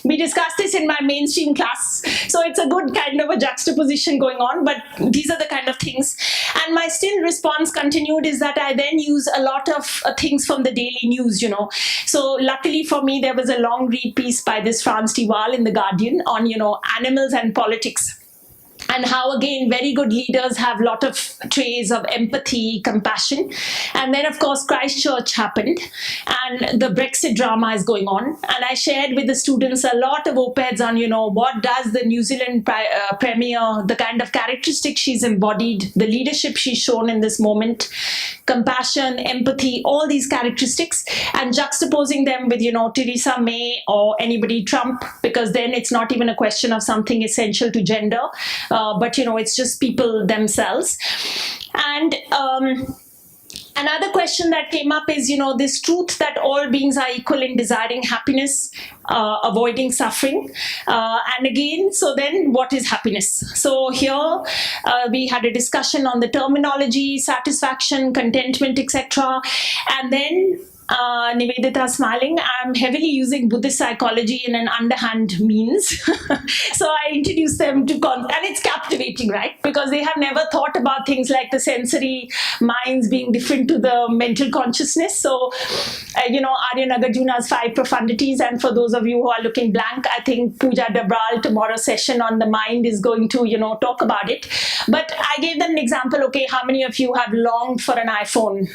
we discussed this in my mainstream class. So it's a good kind of a juxtaposition going on, but these are the kind of things. And my still response continued is that I then use a lot of things from the daily news, So luckily for me, there was a long read piece by this Franz Tival in The Guardian on, animals and politics. And how, again, very good leaders have a lot of traits of empathy, compassion. And then, of course, Christchurch happened and the Brexit drama is going on. And I shared with the students a lot of op-eds on, what does the New Zealand Premier, the kind of characteristics she's embodied, the leadership she's shown in this moment, compassion, empathy, all these characteristics, and juxtaposing them with, Theresa May or anybody Trump, because then it's not even a question of something essential to gender. But it's just people themselves. And another question that came up is, this truth that all beings are equal in desiring happiness, avoiding suffering. And again, so then what is happiness? So here we had a discussion on the terminology, satisfaction, contentment, etc. And then Nivedita smiling, I'm heavily using Buddhist psychology in an underhand means. So I introduce them to, and it's captivating, right? Because they have never thought about things like the sensory minds being different to the mental consciousness. So, Arya Nagarjuna's 5 profundities. And for those of you who are looking blank, I think Pooja Dabral, tomorrow's session on the mind is going to, talk about it. But I gave them an example. Okay, how many of you have longed for an iPhone?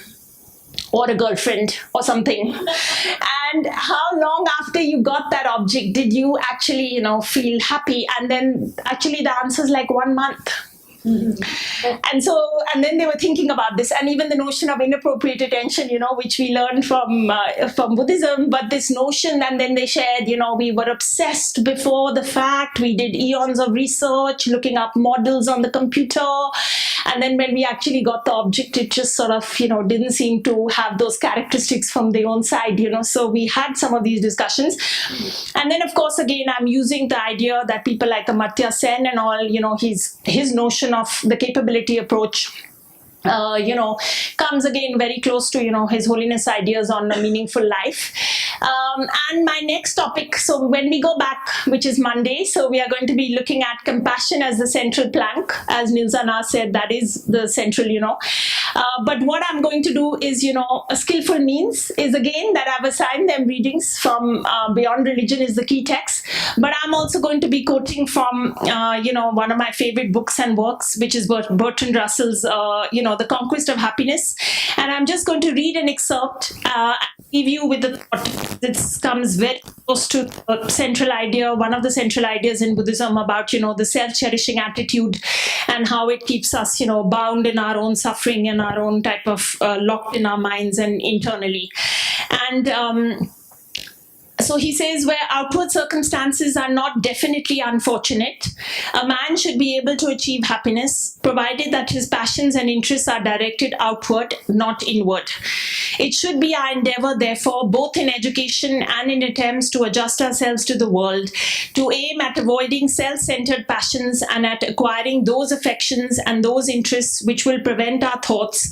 Or a girlfriend or something, and how long after you got that object did you actually feel happy? And then actually the answer is like 1 month. And then they were thinking about this, and even the notion of inappropriate attention, which we learned from Buddhism, but this notion, and then they shared, we were obsessed before the fact, we did eons of research, looking up models on the computer, and then when we actually got the object, it just sort of, didn't seem to have those characteristics from their own side, so we had some of these discussions. And then, of course, again, I'm using the idea that people like Amartya Sen and all, his notion of the capability approach, comes again very close to, His Holiness ideas on a meaningful life. And my next topic, so when we go back, which is Monday, so we are going to be looking at compassion as the central plank. As Nilsana said, that is the central, but what I'm going to do is, a skillful means is again that I've assigned them readings from Beyond Religion is the key text. But I'm also going to be quoting from, one of my favorite books and works, which is Bertrand Russell's, The Conquest of Happiness. And I'm just going to read an excerpt, leave you with the thought. This comes very close to the central idea, one of the central ideas in Buddhism about, the self-cherishing attitude and how it keeps us, bound in our own suffering and our own type of locked in our minds and internally. And so he says, where outward circumstances are not definitely unfortunate, a man should be able to achieve happiness, provided that his passions and interests are directed outward, not inward. It should be our endeavor, therefore, both in education and in attempts to adjust ourselves to the world, to aim at avoiding self-centered passions and at acquiring those affections and those interests which will prevent our thoughts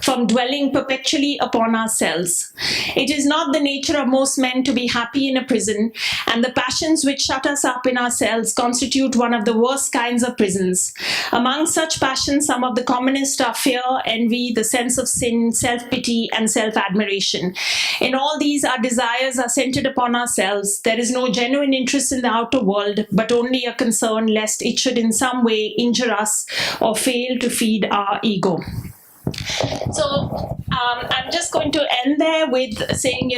from dwelling perpetually upon ourselves. It is not the nature of most men to be happy in a prison, and the passions which shut us up in ourselves constitute one of the worst kinds of prisons. Among such passions, some of the commonest are fear, envy, the sense of sin, self-pity, and self-admiration. In all these, our desires are centered upon ourselves. There is no genuine interest in the outer world, but only a concern lest it should in some way injure us or fail to feed our ego. So I'm just going to end there with saying,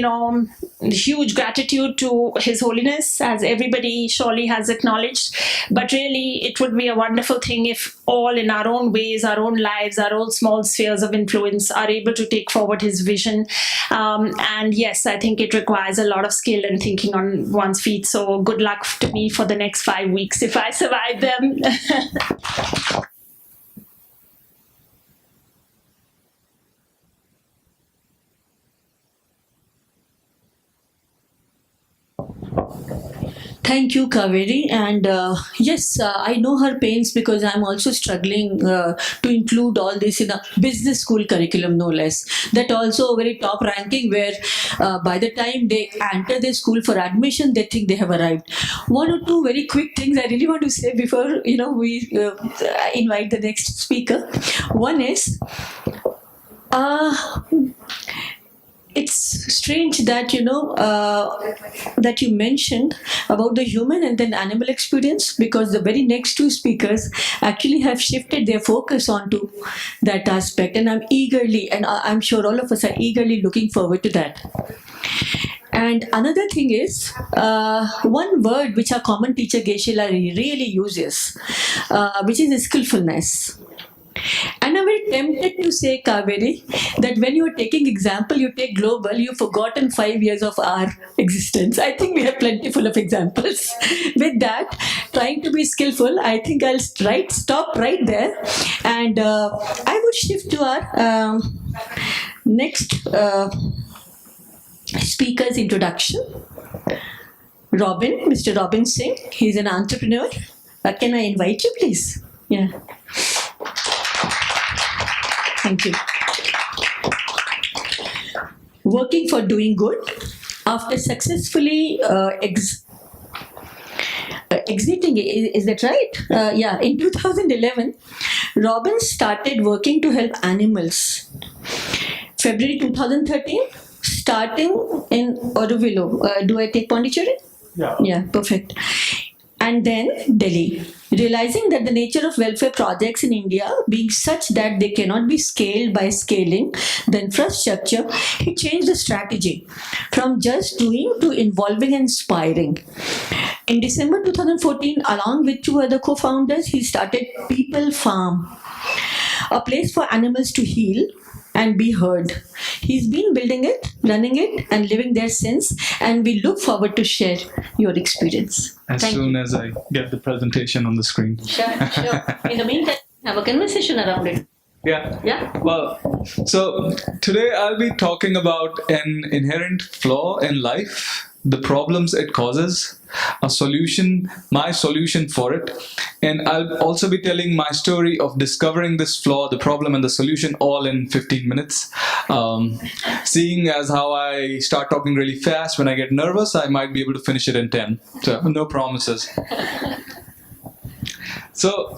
huge gratitude to His Holiness, as everybody surely has acknowledged. But really, it would be a wonderful thing if all in our own ways, our own lives, our own small spheres of influence are able to take forward His vision. And yes, I think it requires a lot of skill and thinking on one's feet. So good luck to me for the next 5 weeks if I survive them. Thank you, Kaveri. And yes, I know her pains because I'm also struggling to include all this in a business school curriculum, no less. That also a very top ranking where by the time they enter the school for admission, they think they have arrived. One or two very quick things I really want to say before we invite the next speaker. One is. It's strange that that you mentioned about the human and then animal experience, because the very next two speakers actually have shifted their focus onto that aspect, and I'm sure all of us are eagerly looking forward to that. And another thing is one word which our common teacher Geshe-la really uses, which is skillfulness. And I'm very tempted to say, Kaveri, that when you are taking example, you take global, you've forgotten 5 years of our existence. I think we have plenty full of examples. With that, trying to be skillful, I think I'll stop right there. And I would shift to our next speaker's introduction. Mr. Robin Singh, he's an entrepreneur. Can I invite you, please? Yeah. Thank you. Working for doing good. After successfully exiting, is that right? Yeah, in 2011, Robin started working to help animals. February 2013, starting in Auroville. Do I take Pondicherry? Yeah. Yeah, perfect. And then Delhi. Realizing that the nature of welfare projects in India being such that they cannot be scaled by scaling the infrastructure, he changed the strategy from just doing to involving and inspiring. In December 2014, along with two other co-founders, he started People Farm, a place for animals to heal and be heard. He's been building it, running it, and living there since, and we look forward to share your experience. As soon as I get the presentation on the screen. Sure. In the meantime, have a conversation around it. Yeah. Yeah? Well, so today I'll be talking about an inherent flaw in life, the problems it causes, a solution, my solution for it, and I'll also be telling my story of discovering this flaw, the problem, and the solution all in 15 minutes. Seeing as how I start talking really fast, when I get nervous, I might be able to finish it in 10. So no promises. So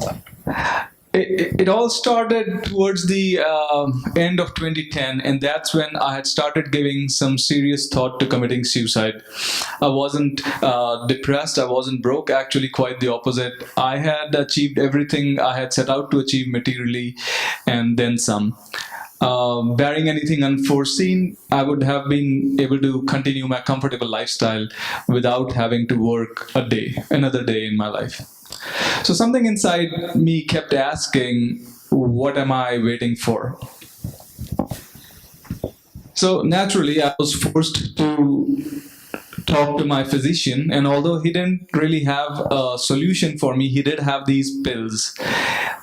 it all started towards the end of 2010, and that's when I had started giving some serious thought to committing suicide. I wasn't depressed, I wasn't broke, actually quite the opposite. I had achieved everything I had set out to achieve materially, and then some. Barring anything unforeseen, I would have been able to continue my comfortable lifestyle without having to work another day in my life. So something inside me kept asking, what am I waiting for? So naturally, I was forced to talk to my physician, and although he didn't really have a solution for me, he did have these pills.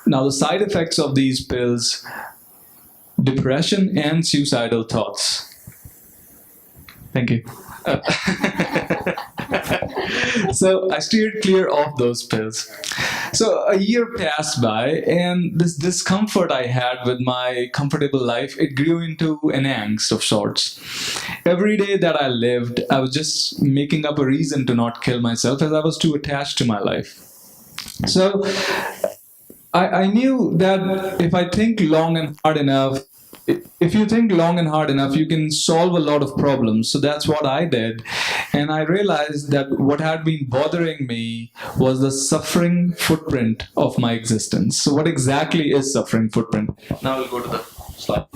Now, the side effects of these pills: depression and suicidal thoughts. Thank you. So I steered clear of those pills. So a year passed by, and this discomfort I had with my comfortable life, it grew into an angst of sorts. Every day that I lived, I was just making up a reason to not kill myself, as I was too attached to my life. So I knew that if I think long and hard enough, if you think long and hard enough, you can solve a lot of problems. So that's what I did. And I realized that what had been bothering me was the suffering footprint of my existence. So what exactly is suffering footprint? Now we'll go to the slide.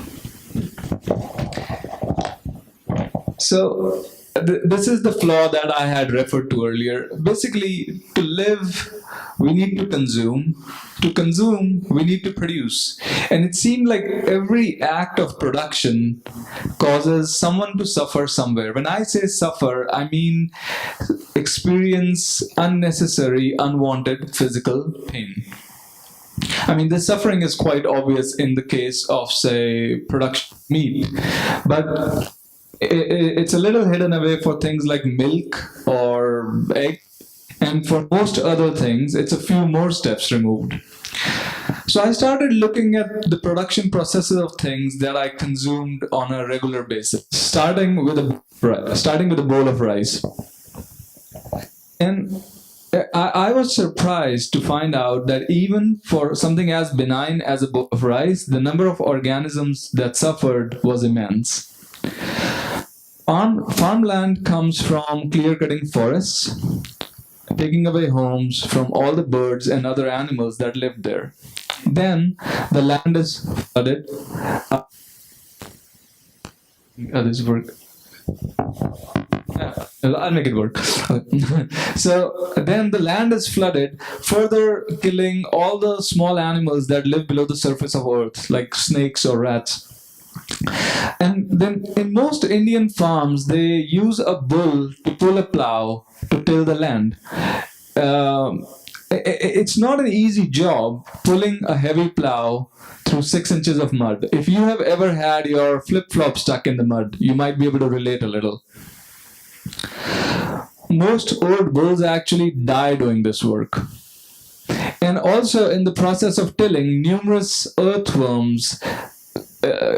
So this is the flaw that I had referred to earlier. Basically, to live, we need to consume. To consume, we need to produce. And it seemed like every act of production causes someone to suffer somewhere. When I say suffer, I mean experience unnecessary, unwanted physical pain. I mean, this suffering is quite obvious in the case of, say, production of meat. But it's a little hidden away for things like milk or egg. And for most other things, it's a few more steps removed. So I started looking at the production processes of things that I consumed on a regular basis, starting with a bowl of rice. And I was surprised to find out that even for something as benign as a bowl of rice, the number of organisms that suffered was immense. Farmland comes from clear-cutting forests, taking away homes from all the birds and other animals that lived there. Then the land is flooded. This work. I'll make it work. So then the land is flooded, further killing all the small animals that live below the surface of earth, like snakes or rats. And then in most Indian farms, they use a bull to pull a plow to till the land. It's not an easy job pulling a heavy plow through 6 inches of mud. If you have ever had your flip-flop stuck in the mud, you might be able to relate a little. Most old bulls actually die doing this work. And also in the process of tilling, numerous earthworms,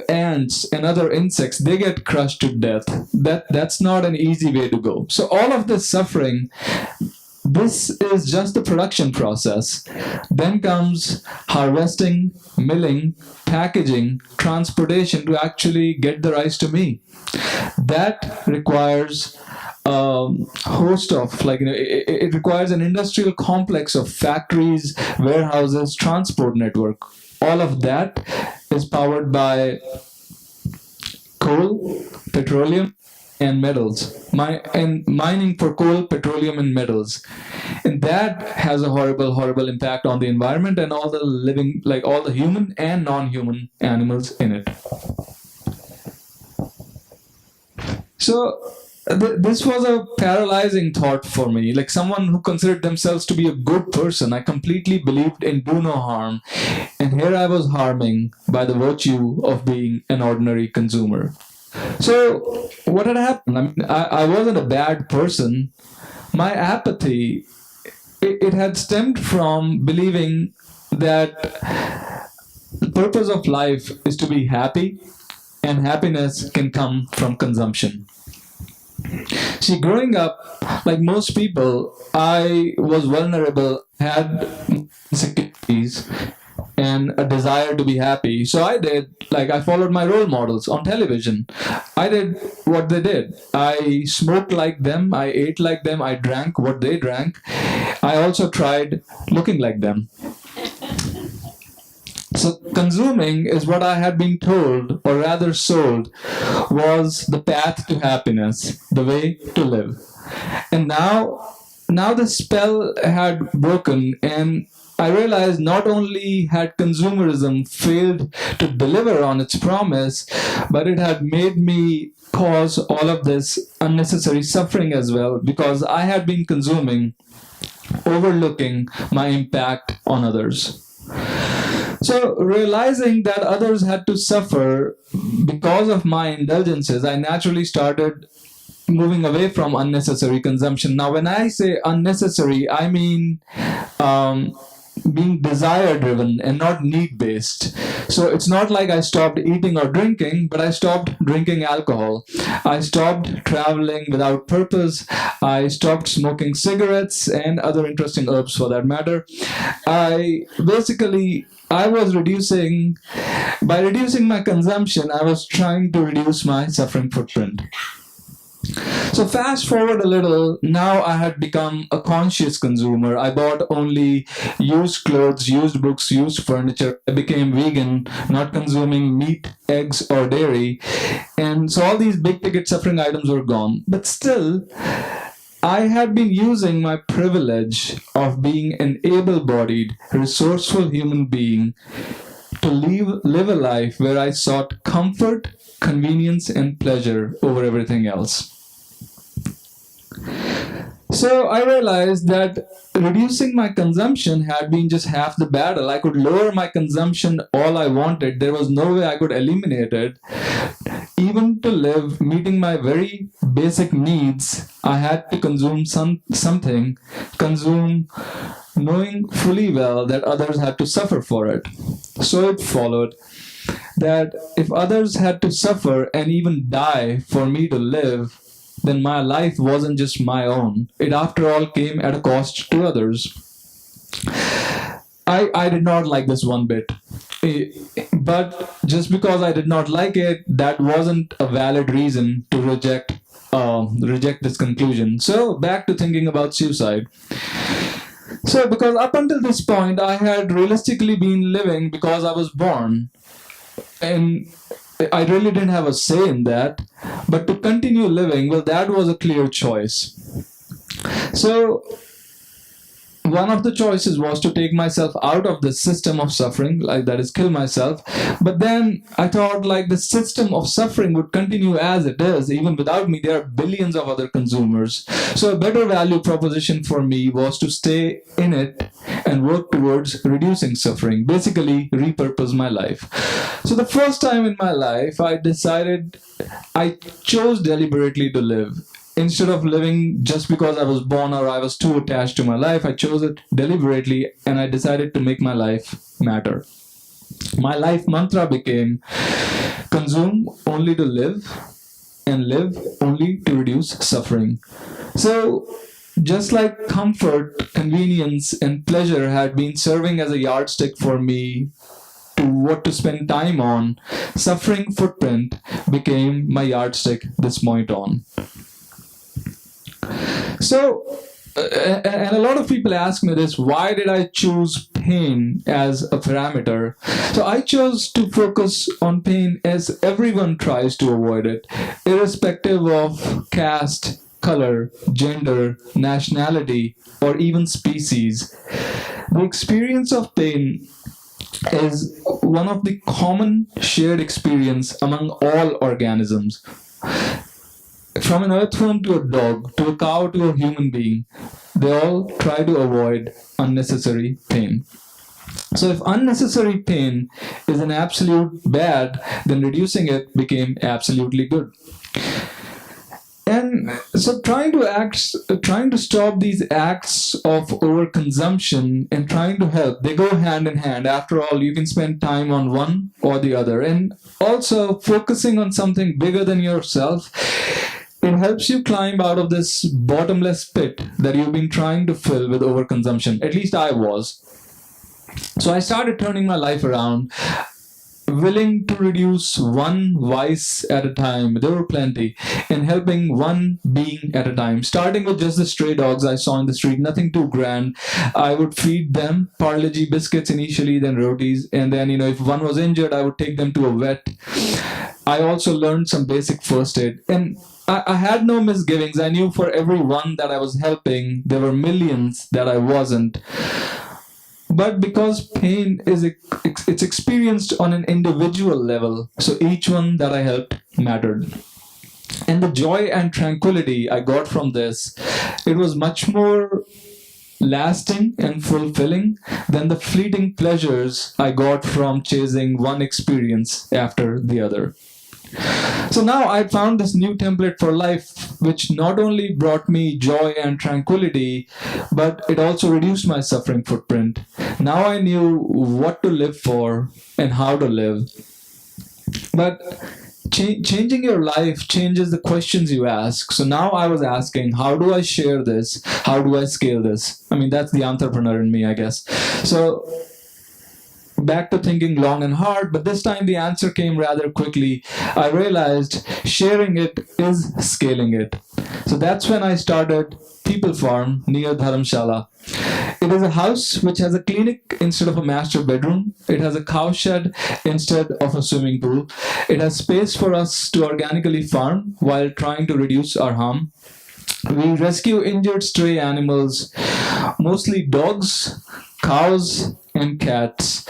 ants and other insects, they get crushed to death. That's not an easy way to go. So all of this suffering, this is just the production process. Then comes harvesting, milling, packaging, transportation to actually get the rice to me. That requires a host of, it requires an industrial complex of factories, warehouses, transport network. All of that is powered by coal, petroleum, and metals, and mining for coal, petroleum, and metals. And that has a horrible impact on the environment and all the living, like all the human and non-human animals in it. So this was a paralyzing thought for me. Like someone who considered themselves to be a good person, I completely believed in do no harm. And here I was harming by the virtue of being an ordinary consumer. So what had happened? I mean, I wasn't a bad person. My apathy, it had stemmed from believing that the purpose of life is to be happy, and happiness can come from consumption. See, growing up, like most people, I was vulnerable, had insecurities, and a desire to be happy. So I followed my role models on television. I did what they did. I smoked like them, I ate like them, I drank what they drank. I also tried looking like them. So consuming is what I had been told, or rather sold, was the path to happiness, the way to live. And now the spell had broken, and I realized not only had consumerism failed to deliver on its promise, but it had made me cause all of this unnecessary suffering as well, because I had been consuming, overlooking my impact on others. So realizing that others had to suffer because of my indulgences, I naturally started moving away from unnecessary consumption. Now, when I say unnecessary, I mean being desire driven and not need based. So it's not like I stopped eating or drinking, but I stopped drinking alcohol. I stopped traveling without purpose. I stopped smoking cigarettes and other interesting herbs for that matter. I was reducing my consumption, I was trying to reduce my suffering footprint. So fast forward a little, now I had become a conscious consumer. I bought only used clothes, used books, used furniture. I became vegan, not consuming meat, eggs, or dairy. And so all these big ticket suffering items were gone. But still, I had been using my privilege of being an able-bodied, resourceful human being to live a life where I sought comfort, convenience, and pleasure over everything else. So I realized that reducing my consumption had been just half the battle. I could lower my consumption all I wanted. There was no way I could eliminate it. Even to live, meeting my very basic needs, I had to consume something, consume knowing fully well that others had to suffer for it. So it followed that if others had to suffer and even die for me to live, then my life wasn't just my own. It after all came at a cost to others. I did not like this one bit. But just because I did not like it, that wasn't a valid reason to reject this conclusion. So back to thinking about suicide. So because up until this point, I had realistically been living because I was born, and I really didn't have a say in that. But to continue living, well, that was a clear choice. So one of the choices was to take myself out of the system of suffering, like that is kill myself. But then I thought like the system of suffering would continue as it is. Even without me, there are billions of other consumers. So a better value proposition for me was to stay in it and work towards reducing suffering, basically repurpose my life. So the first time in my life, I chose deliberately to live. Instead of living just because I was born or I was too attached to my life, I chose it deliberately and I decided to make my life matter. My life mantra became consume only to live and live only to reduce suffering. So just like comfort, convenience, and pleasure had been serving as a yardstick for me to what to spend time on, suffering footprint became my yardstick this point on. So, and a lot of people ask me this, why did I choose pain as a parameter? So I chose to focus on pain as everyone tries to avoid it, irrespective of caste, color, gender, nationality, or even species. The experience of pain is one of the common shared experience among all organisms. From an earthworm to a dog, to a cow to a human being, they all try to avoid unnecessary pain. So if unnecessary pain is an absolute bad, then reducing it became absolutely good. And so trying to stop these acts of overconsumption and trying to help, they go hand in hand. After all, you can spend time on one or the other. And also focusing on something bigger than yourself, it helps you climb out of this bottomless pit that you've been trying to fill with overconsumption. At least I was. So I started turning my life around, willing to reduce one vice at a time. There were plenty. And helping one being at a time. Starting with just the stray dogs I saw in the street, nothing too grand. I would feed them Parle-G biscuits initially, then rotis. And then, if one was injured, I would take them to a vet. I also learned some basic first aid. And I had no misgivings. I knew for every one that I was helping, there were millions that I wasn't. But because pain it's experienced on an individual level, so each one that I helped mattered. And the joy and tranquility I got from this, it was much more lasting and fulfilling than the fleeting pleasures I got from chasing one experience after the other. So now I found this new template for life, which not only brought me joy and tranquility, but it also reduced my suffering footprint. Now I knew what to live for and how to live. But changing your life changes the questions you ask. So now I was asking, how do I share this? How do I scale this? I mean, that's the entrepreneur in me, I guess. So back to thinking long and hard, but this time the answer came rather quickly. I realized sharing it is scaling it. So that's when I started People Farm near Dharamshala. It is a house which has a clinic instead of a master bedroom. It has a cow shed instead of a swimming pool. It has space for us to organically farm while trying to reduce our harm. We rescue injured stray animals, mostly dogs, cows, and cats.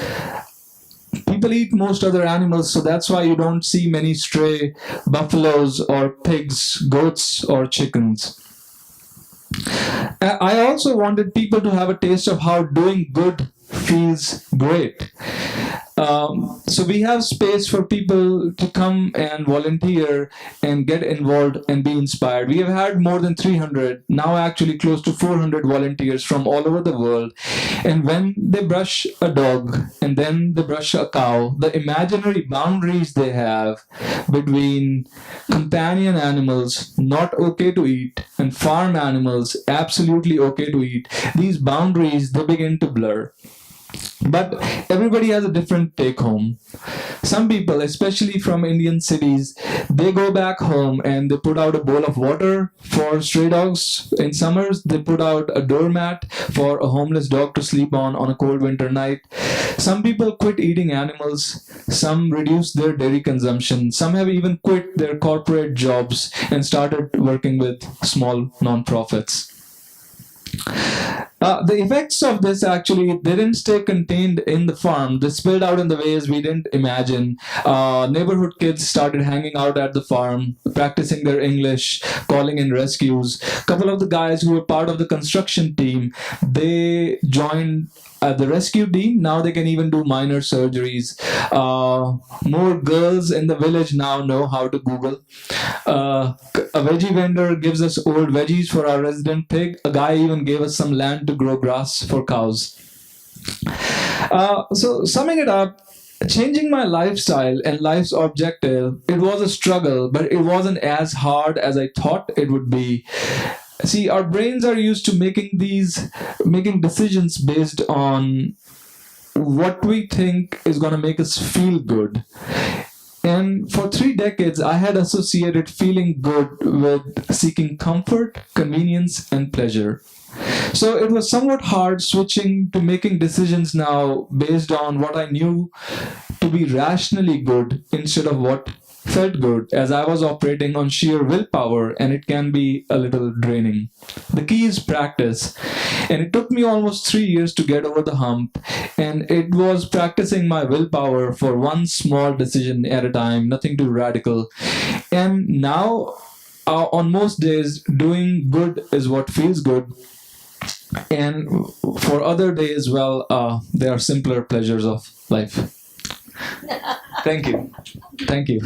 People eat most other animals, so that's why you don't see many stray buffaloes or pigs, goats, or chickens. I also wanted people to have a taste of how doing good feels great. So we have space for people to come and volunteer and get involved and be inspired. We have had more than 300, now actually close to 400 volunteers from all over the world. And when they brush a dog and then they brush a cow, the imaginary boundaries they have between companion animals not okay to eat and farm animals absolutely okay to eat, these boundaries, they begin to blur. But everybody has a different take home. Some people, especially from Indian cities, they go back home and they put out a bowl of water for stray dogs. In summers, they put out a doormat for a homeless dog to sleep on a cold winter night. Some people quit eating animals. Some reduce their dairy consumption. Some have even quit their corporate jobs and started working with small non-profits. The effects of this actually didn't stay contained in the farm. They spilled out in the ways we didn't imagine. Neighborhood kids started hanging out at the farm, practicing their English, calling in rescues. A couple of the guys who were part of the construction team, they joined the rescue team. Now they can even do minor surgeries. More girls in the village now know how to Google. A veggie vendor gives us old veggies for our resident pig. A guy even gave us some land to grow grass for cows. So summing it up, changing my lifestyle and life's objective, it was a struggle, but it wasn't as hard as I thought it would be. See, our brains are used to making decisions based on what we think is going to make us feel good. And for 3 decades, I had associated feeling good with seeking comfort, convenience, and pleasure. So it was somewhat hard switching to making decisions now based on what I knew to be rationally good instead of what felt good, as I was operating on sheer willpower, and it can be a little draining. The key is practice, and it took me almost 3 years to get over the hump, and it was practicing my willpower for one small decision at a time, nothing too radical. And now, on most days, doing good is what feels good, and for other days, well, there are simpler pleasures of life. Thank you. Thank you.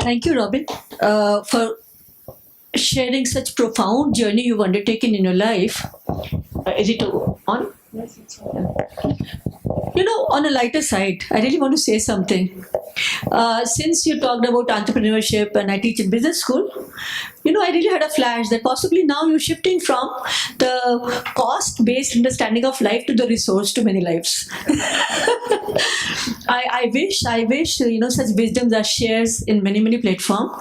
Thank you, Robin, for sharing such profound journey you've undertaken in your life. Is it on? Yes, it's on. You know, on a lighter side, I really want to say something. Since you talked about entrepreneurship and I teach in business school, you know, I really had a flash that possibly now you're shifting from the cost-based understanding of life to the resource to many lives. I wish, you know, such wisdoms are shares in many platforms.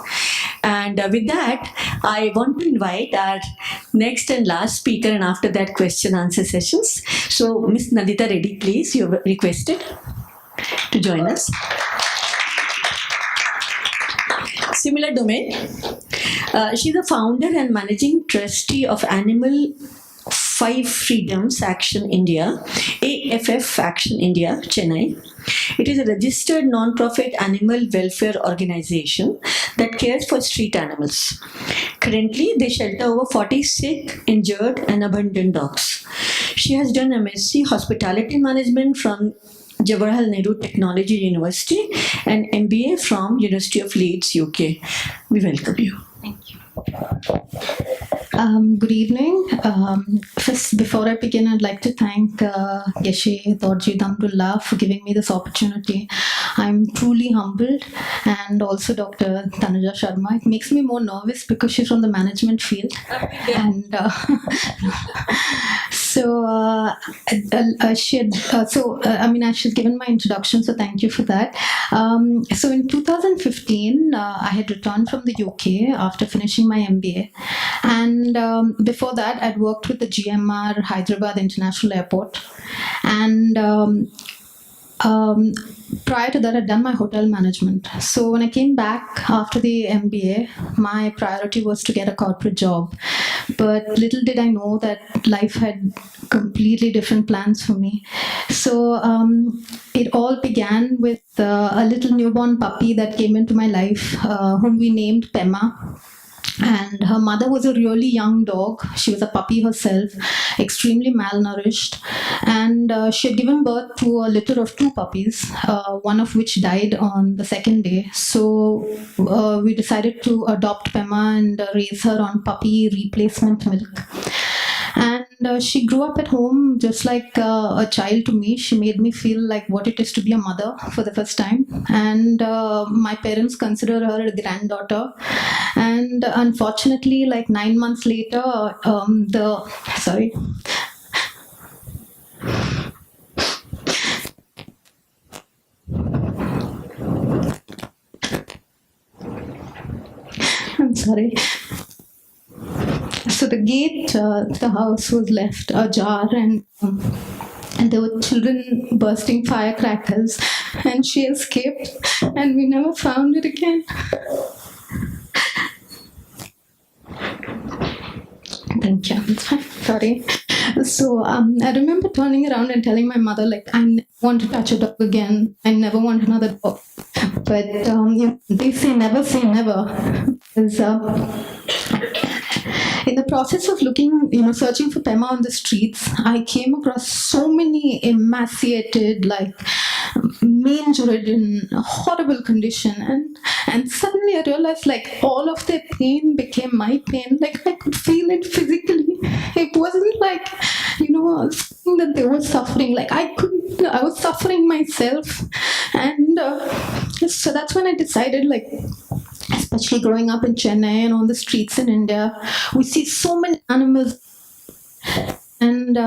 And with that, I want to invite our next and last speaker, and after that, question-answer sessions. So, Ms. Nandita Reddy, please, you're requested to join us. Similar domain. She's the founder and managing trustee of Animal 5 Freedoms Action India, AFF Action India, Chennai. It is a registered non-profit animal welfare organization that cares for street animals. Currently, they shelter over 40 sick, injured, and abandoned dogs. She has done MSc Hospitality Management from Jawaharlal Nehru Technology University and MBA from University of Leeds, UK. We welcome you. Thank you. Good evening. First, before I begin, I'd like to thank Geshe Dorji Damdullah for giving me this opportunity. I'm truly humbled, and also Dr. Tanuja Sharma. It makes me more nervous because she's from the management field. And she's given my introduction, so thank you for that. So in 2015, I had returned from the UK after finishing my MBA. And before that, I'd worked with the GMR Hyderabad International Airport. And prior to that, I'd done my hotel management. So when I came back after the MBA, my priority was to get a corporate job. But little did I know that life had completely different plans for me. So it all began with a little newborn puppy that came into my life, whom we named Pema. And her mother was a really young dog. She was a puppy herself, extremely malnourished, and she had given birth to a litter of two puppies, one of which died on the second day. So we decided to adopt Pema and raise her on puppy replacement milk. And she grew up at home just like a child to me. She made me feel like what it is to be a mother for the first time. And my parents consider her a granddaughter. And unfortunately, like 9 months later, sorry. I'm sorry. So the gate to the house was left ajar, and there were children bursting firecrackers, and she escaped, and we never found it again. Thank you. Sorry. So I remember turning around and telling my mother, like, I never want to touch a dog again. I never want another dog. But they say never. Because, in the process of looking, searching for Pema on the streets, I came across so many emaciated, like mange-ridden, horrible condition, and suddenly I realized like all of their pain became my pain. Like I could feel it physically. It wasn't like something that they were suffering. Like I was suffering myself, and so that's when I decided, like, especially growing up in Chennai and on the streets in India, we see so many animals. And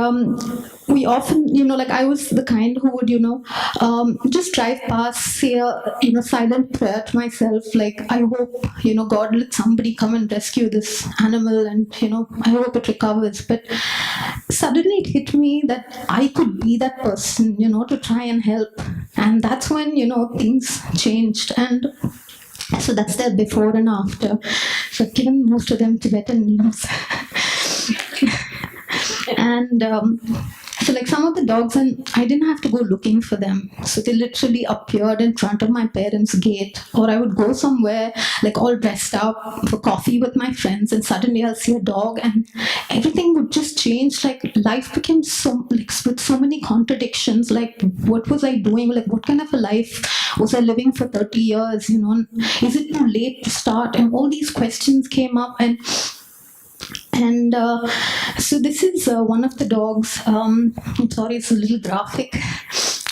we often, like I was the kind who would, just drive past, say a, silent prayer to myself, like, I hope, God, let somebody come and rescue this animal, and, I hope it recovers. But suddenly it hit me that I could be that person, to try and help. And that's when, things changed. And so that's their before and after. So I've given most of them Tibetan names. And so like some of the dogs, and I didn't have to go looking for them. So they literally appeared in front of my parents' gate, or I would go somewhere like all dressed up for coffee with my friends, and suddenly I'll see a dog, and everything would just change. Like life became so, like, with so many contradictions. Like what was I doing? Like what kind of a life was I living for 30 years? Is it too late to start? And all these questions came up, and so this is one of the dogs. I'm sorry, it's a little graphic.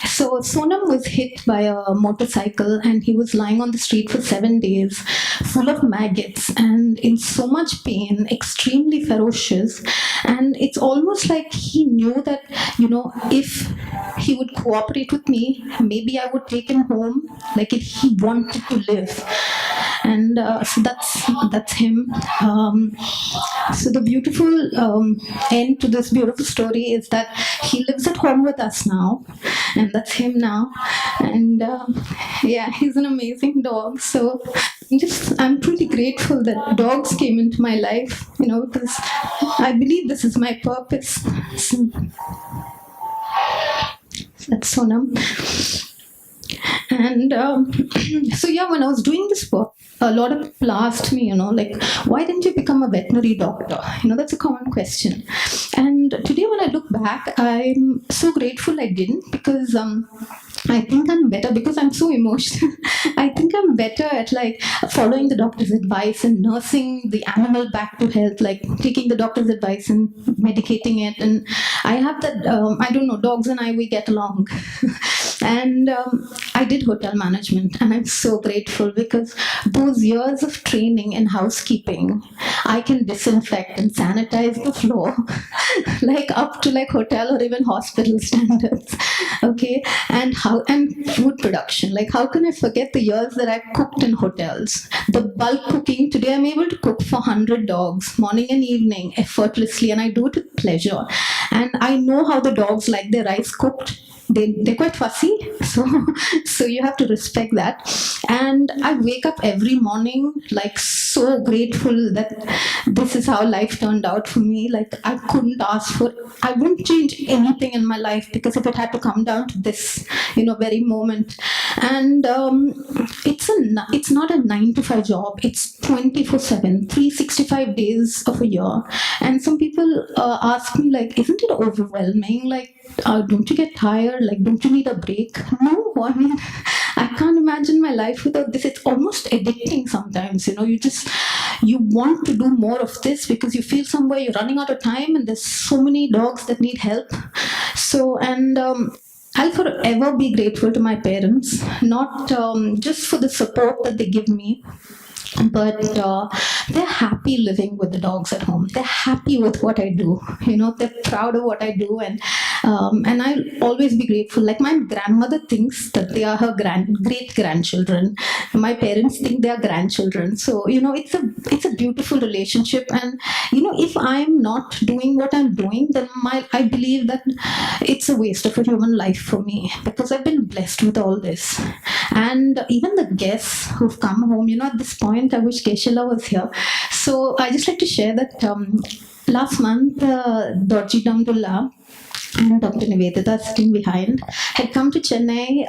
So Sonam was hit by a motorcycle, and he was lying on the street for 7 days, full of maggots and in so much pain, extremely ferocious. And it's almost like he knew that, if he would cooperate with me, maybe I would take him home, like if he wanted to live. And so that's him. So the beautiful end to this beautiful story is that he lives at home with us now, and that's him now. And yeah, he's an amazing dog. So I'm truly grateful that dogs came into my life, because I believe this is my purpose. So that's Sonam. And so yeah, when I was doing this work, a lot of people asked me, like, why didn't you become a veterinary doctor? That's a common question. And today when I look back, I'm so grateful I didn't, because I think I'm better, because I'm so emotional. I think I'm better at like following the doctor's advice and nursing the animal back to health, like taking the doctor's advice and medicating it. And I have that, I don't know, dogs and we get along. And I did hotel management, and I'm so grateful, because those years of training in housekeeping, I can disinfect and sanitize the floor like up to like hotel or even hospital standards. Okay. And food production, like how can I forget the years that I cooked in hotels? The bulk cooking, today I'm able to cook for 100 dogs morning and evening effortlessly, and I do it with pleasure. And I know how the dogs like their rice cooked. They're quite fussy, so you have to respect that. And I wake up every morning like so grateful that this is how life turned out for me. Like I wouldn't change anything in my life, because if it had to come down to this, very moment. And it's not a 9 to 5 job. It's 24/7, 365 days of a year. And some people ask me, like, isn't it overwhelming? Like, don't you get tired? Like, don't you need a break? No, I mean, I can't imagine my life without this. It's almost addicting sometimes, you want to do more of this because you feel somewhere you're running out of time and there's so many dogs that need help. So, and I'll forever be grateful to my parents, not just for the support that they give me, but they're happy living with the dogs at home. They're happy with what I do. They're proud of what I do, and I'll always be grateful. Like, my grandmother thinks that they are her great grandchildren. My parents think they are grandchildren. So it's a beautiful relationship. And if I'm not doing what I'm doing, then I believe that it's a waste of a human life for me, because I've been blessed with all this. And even the guests who've come home, at this point, I wish Keshala was here. So I just like to share that last month, Dorji Damdullah and Dr. Nivedita, sitting behind, had come to Chennai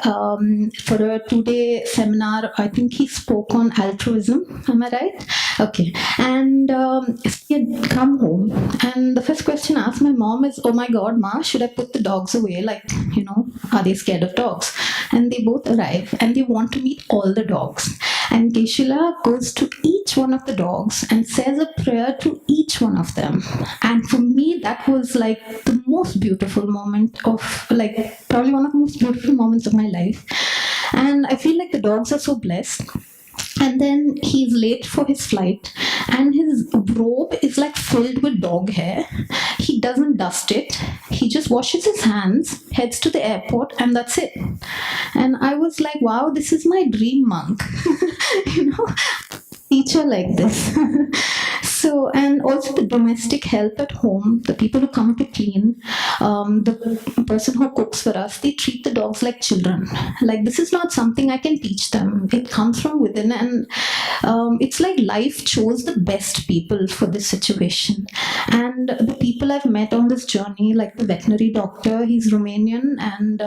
for a 2-day seminar. I think he spoke on altruism. Am I right? Okay. And he had come home. And the first question I asked my mom is, oh my God, Ma, should I put the dogs away? Like, are they scared of dogs? And they both arrive and they want to meet all the dogs. And Keshila goes to each one of the dogs and says a prayer to each one of them. And for me, that was like the most beautiful moment of, like, probably one of the most beautiful moments of my life. And I feel like the dogs are so blessed. And then he's late for his flight, and his robe is like filled with dog hair. He doesn't dust it. He just washes his hands, heads to the airport, and that's it. And I was like, wow, this is my dream monk. Teacher like this. So, and also the domestic help at home, the people who come to clean, the person who cooks for us, they treat the dogs like children. Like, this is not something I can teach them. It comes from within, and it's like life chose the best people for this situation. And the people I've met on this journey, like the veterinary doctor, he's Romanian, and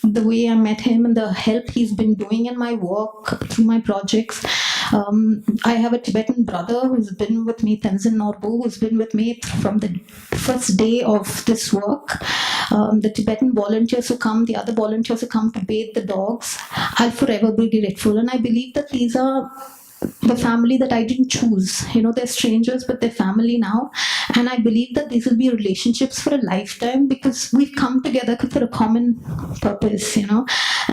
the way I met him and the help he's been doing in my work through my projects. I have a Tibetan brother who's been with me, Tenzin Norbu, who's been with me from the first day of this work. The Tibetan volunteers who come, the other volunteers who come to bathe the dogs, I'll forever be grateful. And I believe that these are the family that I didn't choose. They're strangers, but they're family now. And I believe that these will be relationships for a lifetime, because we've come together for a common purpose,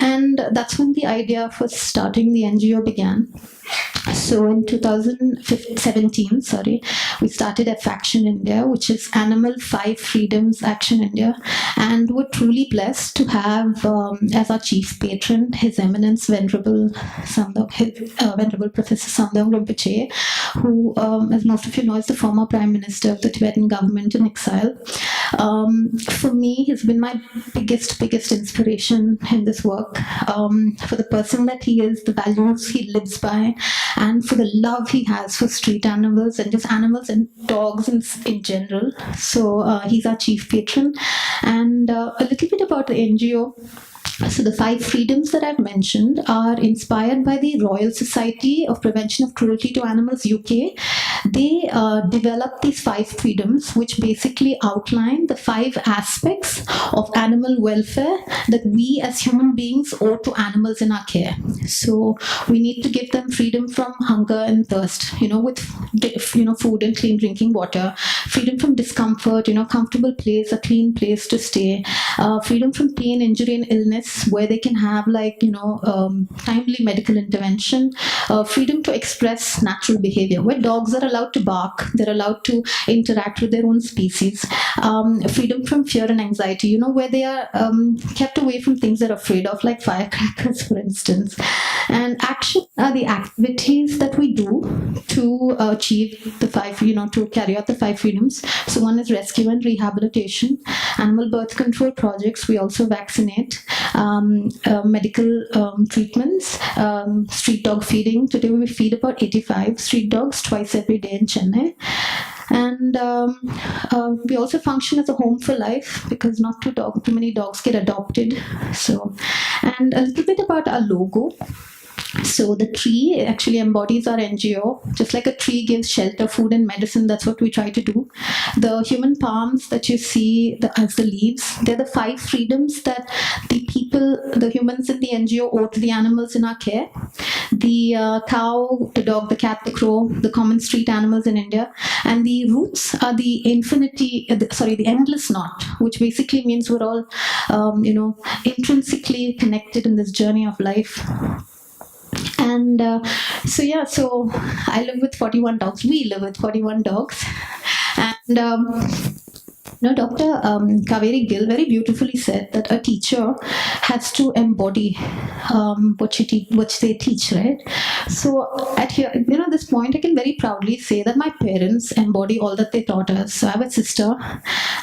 And that's when the idea for starting the NGO began. So in 2017, we started Faction India, which is Animal 5 Freedoms Action India. And we're truly blessed to have as our chief patron, His Eminence Venerable Professor Samdang Rinpoche, who, as most of you know, is the former Prime Minister of the Tibetan government in exile. For me, he's been my biggest inspiration in this work. For the person that he is, the values he lives by, and for the love he has for street animals and just animals and dogs in general. So he's our chief patron. And a little bit about the NGO. So the 5 freedoms that I've mentioned are inspired by the Royal Society of Prevention of Cruelty to Animals, UK. They developed these 5 freedoms, which basically outline the 5 aspects of animal welfare that we as human beings owe to animals in our care. So we need to give them freedom from hunger and thirst, with food and clean drinking water, freedom from discomfort, comfortable place, a clean place to stay, freedom from pain, injury, and illness, where they can have timely medical intervention, freedom to express natural behavior, where dogs are allowed to bark, they're allowed to interact with their own species, freedom from fear and anxiety, where they are kept away from things they're afraid of, like firecrackers, for instance. And action are the activities that we do to achieve the 5, to carry out the 5 freedoms. So one is rescue and rehabilitation, animal birth control projects. We also vaccinate, medical treatments, street dog feeding. Today we feed about 85 street dogs twice every day in Chennai. And we also function as a home for life, because not too many dogs get adopted. So, and a little bit about our logo. So the tree actually embodies our NGO. Just like a tree gives shelter, food, and medicine, that's what we try to do. The human palms that you see as the leaves, they're the 5 freedoms that the people, the humans in the NGO owe to the animals in our care. The cow, the dog, the cat, the crow, the common street animals in India. And the roots are the the endless knot, which basically means we're all, intrinsically connected in this journey of life. And so I live with 41 dogs. We live with 41 dogs. And Dr. Kaveri Gill very beautifully said that a teacher has to embody what they teach, right? So at here, this point, I can very proudly say that my parents embody all that they taught us. So I have a sister,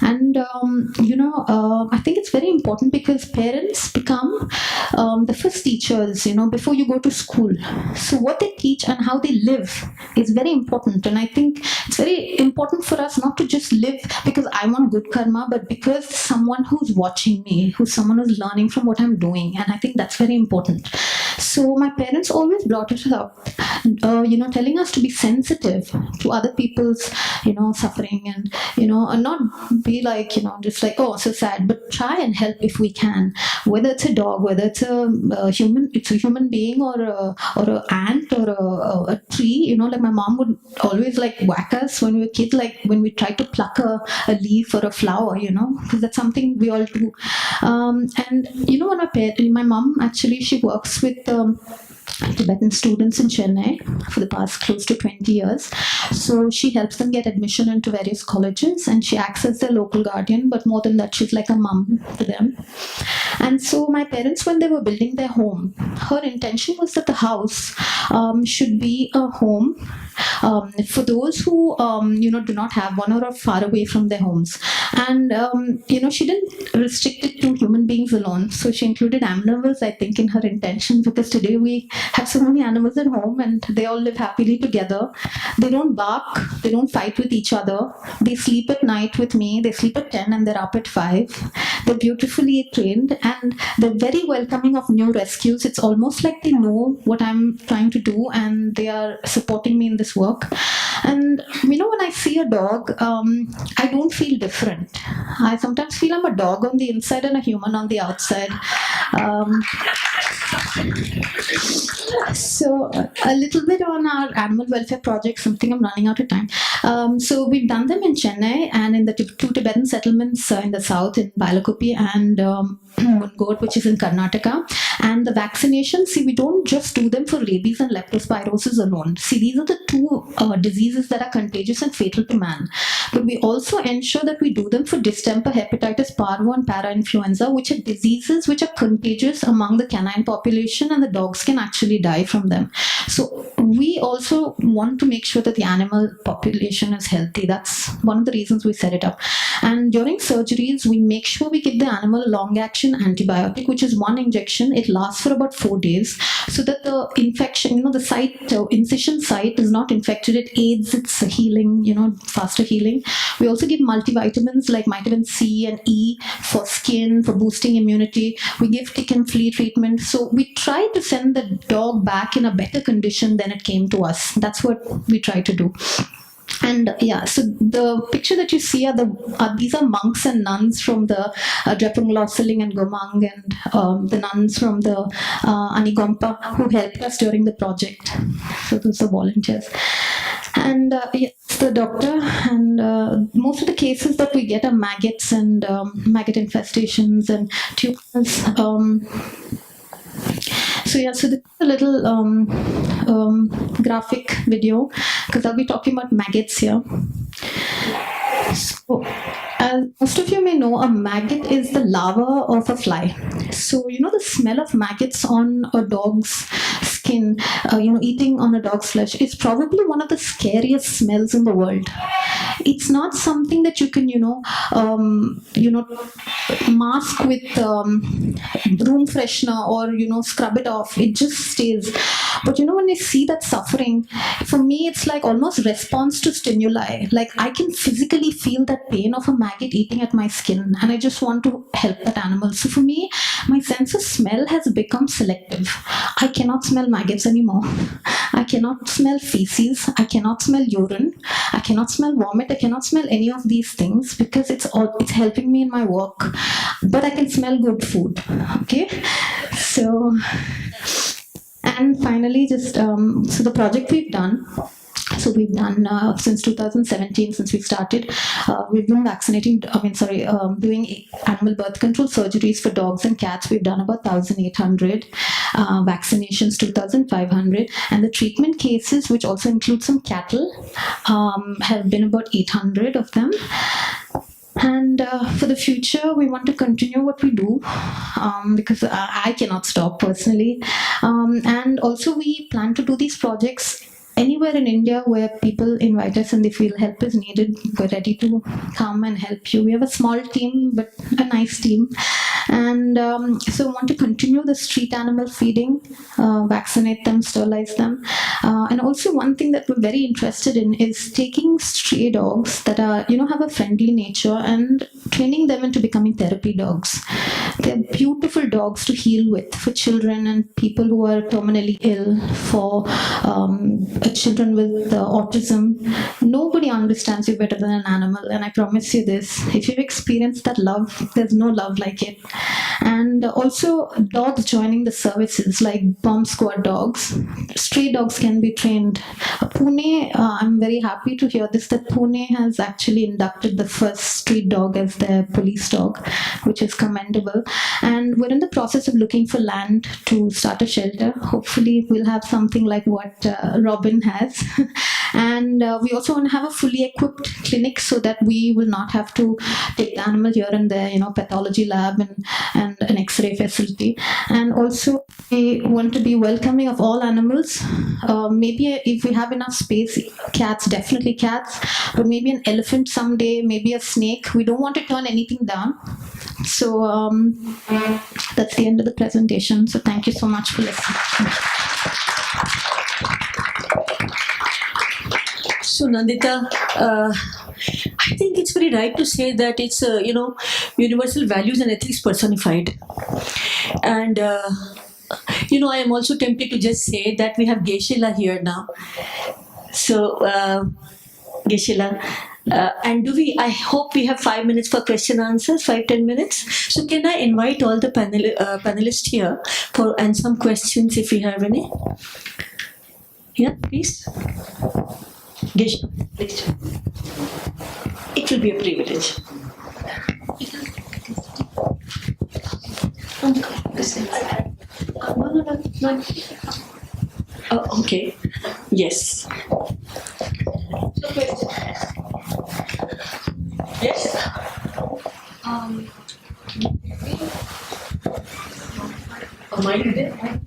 and I think it's very important because parents become the first teachers, before you go to school. So what they teach and how they live is very important, and I think it's very important for us not to just live because I want good karma, but because someone who's watching me, someone who's learning from what I'm doing, and I think that's very important. So my parents always brought us up, telling us to be sensitive to other people's, suffering, and not be like, just like, oh, so sad, but try and help if we can. Whether it's a dog, whether it's a human being, or an ant, or a tree. Like my mom would always like whack us when we were kids, like when we tried to pluck a leaf or a flower, because that's something we all do. And when my mom actually, she works with Tibetan students in Chennai for the past close to 20 years. So she helps them get admission into various colleges, and she acts as their local guardian, but more than that, she's like a mom to them. And so my parents, when they were building their home, her intention was that the house should be a home for those who do not have one or are far away from their homes. And she didn't restrict it to human beings alone, so she included animals, I think, in her intention, because today we have so many animals at home and they all live happily together. They don't bark, they don't fight with each other, they sleep at night with me, they sleep at 10 and they're up at 5. They're beautifully trained and they're very welcoming of new rescues. It's almost like they know what I'm trying to do and they are supporting me in this work. And when I see a dog, I don't feel different. I sometimes feel I'm a dog on the inside and a human on the outside. So a little bit on our animal welfare project, something I'm running out of time. So we've done them in Chennai and in the 2 Tibetan settlements in the south, in Balakopi and Mungod, which is in Karnataka. And the vaccinations, we don't just do them for rabies and leptospirosis alone. These are the 2 diseases that are contagious and fatal to man. But we also ensure that we do them for distemper, hepatitis, parvo, and parainfluenza, which are diseases which are contagious among the canine population, and the dogs can actually die from them. So we also want to make sure that the animal population is healthy. That's one of the reasons we set it up. And during surgeries, we make sure we give the animal a long-action antibiotic, which is 1 injection. It lasts for about 4 days, so that the infection, the site, incision site is not infected. It aids its healing, faster healing. We also give multivitamins like vitamin C and E for skin, for boosting immunity. We give tick and flea treatment. So we try to send the dog back in a better condition than it came to us. That's what we try to do. And so the picture that you see these are monks and nuns from the Drepung Loseling and Gomang, and the nuns from the Anigompa who helped us during the project. So those are volunteers. And it's the doctor, and most of the cases that we get are maggots and maggot infestations and tumors. So this is a little graphic video, because I'll be talking about maggots here. So, as most of you may know, a maggot is the larva of a fly. So, the smell of maggots on a dog's skin, eating on a dog's flesh is probably one of the scariest smells in the world. It's not something that you can, mask with room freshener or, scrub it off. It just stays. But, when I see that suffering, for me, it's like almost response to stimuli. Like I can physically feel that pain of a maggot eating at my skin, and I just want to help that animal. So for me, my sense of smell has become selective. I cannot smell maggots anymore. I cannot smell feces. I cannot smell urine. I cannot smell vomit. I cannot smell any of these things because it's helping me in my work. But I can smell good food. Okay, so. And finally, just so the project we've done. So we've done since 2017, since we started, we've been doing animal birth control surgeries for dogs and cats. We've done about 1,800 vaccinations, 2,500, and the treatment cases, which also include some cattle, have been about 800 of them. And for the future, we want to continue what we do because I cannot stop personally. And also, we plan to do these projects anywhere in India where people invite us and they feel help is needed. We're ready to come and help you. We have a small team, but a nice team. And so we want to continue the street animal feeding, vaccinate them, sterilize them. And also one thing that we're very interested in is taking stray dogs that are, have a friendly nature and training them into becoming therapy dogs. They're beautiful dogs to heal with for children and people who are terminally ill, for children with autism. Nobody understands you better than an animal, and I promise you this, if you've experienced that love, there's no love like it. And also dogs joining the services like bomb squad dogs. Stray dogs can be trained. Pune, I'm very happy to hear this, that Pune has actually inducted the first street dog as their police dog, which is commendable. And we're in the process of looking for land to start a shelter. Hopefully we'll have something like what Robin has. And we also want to have a fully equipped clinic so that we will not have to take the animal here and there, pathology lab and an x-ray facility. And also we want to be welcoming of all animals. Maybe if we have enough space, cats, definitely cats, but maybe an elephant someday, maybe a snake. We don't want to turn anything down. So that's the end of the presentation. So thank you so much for listening. So Nandita, I think it's very right to say that it's universal values and ethics personified. And I am also tempted to just say that we have Geishila here now. So Geishila, and I hope we have 5 minutes for question answers, 5-10 minutes. So can I invite all the panelists here and some questions if we have any? Yeah, please. Geishila, please. It will be a privilege. No. Oh, okay. Yes. Yes. Mine there.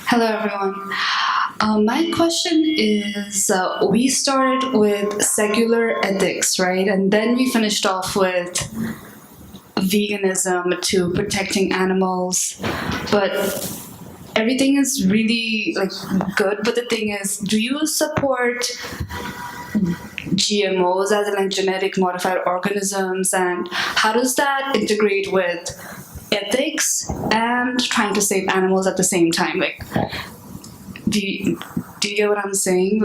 Hello, everyone. My question is, we started with secular ethics, right? And then we finished off with veganism to protecting animals. But everything is really good. But the thing is, do you support GMOs as in genetic modified organisms, and how does that integrate with ethics and trying to save animals at the same time? Do you get what I'm saying?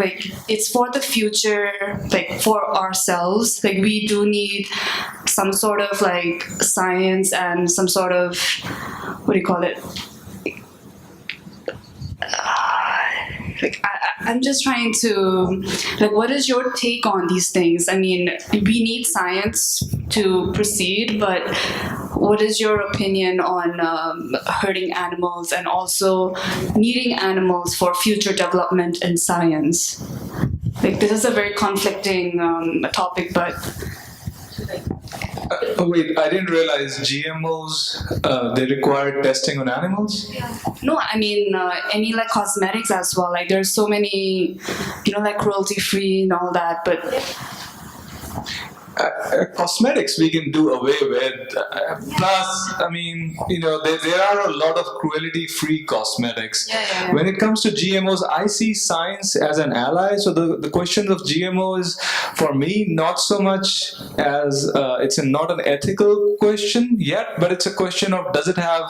It's for the future, for ourselves. We do need some sort of science and some sort of, what do you call it? I'm just trying to, what is your take on these things? I mean, we need science to proceed, but what is your opinion on hurting animals and also needing animals for future development in science? This is a very conflicting topic, but... Wait, I didn't realize GMOs, they require testing on animals? No, I mean, any cosmetics as well. There's so many, cruelty-free and all that, but... cosmetics we can do away with. Plus, I mean, there are a lot of cruelty-free cosmetics. When it comes to GMOs, I see science as an ally. So the question of GMOs, for me, not so much as it's not an ethical question yet, but it's a question of does it have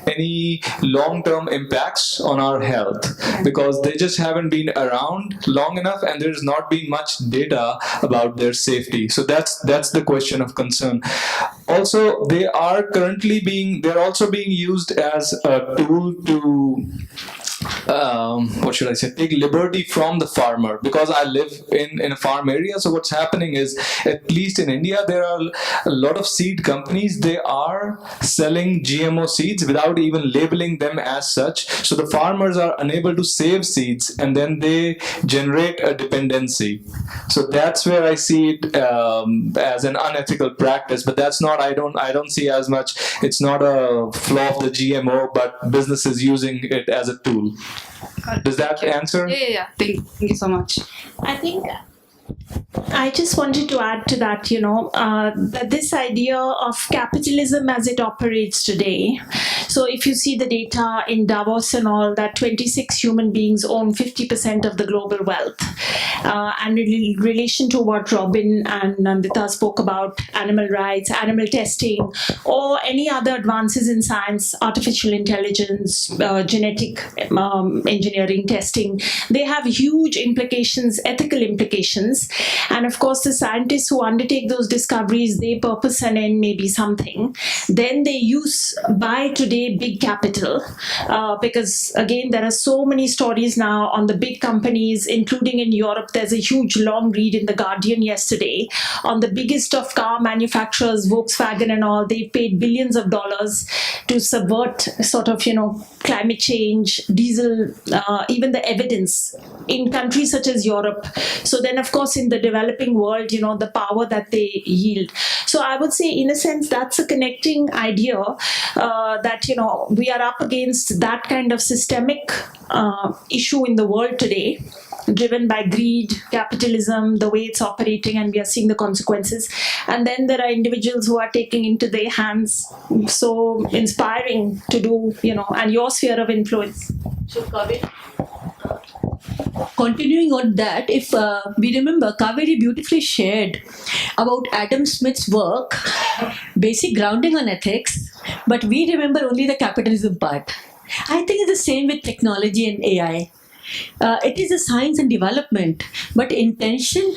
any long-term impacts on our health? Because they just haven't been around long enough, and there's not been much data about their safety. So that's the question of concern. Also, they're also being used as a tool to take liberty from the farmer, because I live in a farm area. So what's happening is, at least in India, there are a lot of seed companies. They are selling GMO seeds without even labeling them as such. So the farmers are unable to save seeds, and then they generate a dependency. So that's where I see it as an unethical practice. But that's not. I don't see as much. It's not a flaw of the GMO, but businesses using it as a tool. Does that answer? Yeah. Thank you so much. I think I just wanted to add to that, that this idea of capitalism as it operates today. So if you see the data in Davos and all, that 26 human beings own 50% of the global wealth. And in relation to what Robin and Nandita spoke about, animal rights, animal testing, or any other advances in science, artificial intelligence, genetic engineering testing, they have huge implications, ethical implications. And of course, the scientists who undertake those discoveries, they purpose an end, maybe something. Then they buy today big capital, because again, there are so many stories now on the big companies, including in Europe. There's a huge long read in The Guardian yesterday on the biggest of car manufacturers, Volkswagen and all. They paid billions of dollars to subvert sort of, climate change, diesel, even the evidence in countries such as Europe. So then, of course, in the developing world, the power that they yield. So I would say, in a sense, that's a connecting idea that, we are up against that kind of systemic issue in the world today, driven by greed, capitalism, the way it's operating, and we are seeing the consequences. And then there are individuals who are taking into their hands, so inspiring to do, and your sphere of influence. So, Kaveri, continuing on that, if we remember, Kaveri beautifully shared about Adam Smith's work, basic grounding on ethics, but we remember only the capitalism part. I think it's the same with technology and AI. It is a science and development, but intention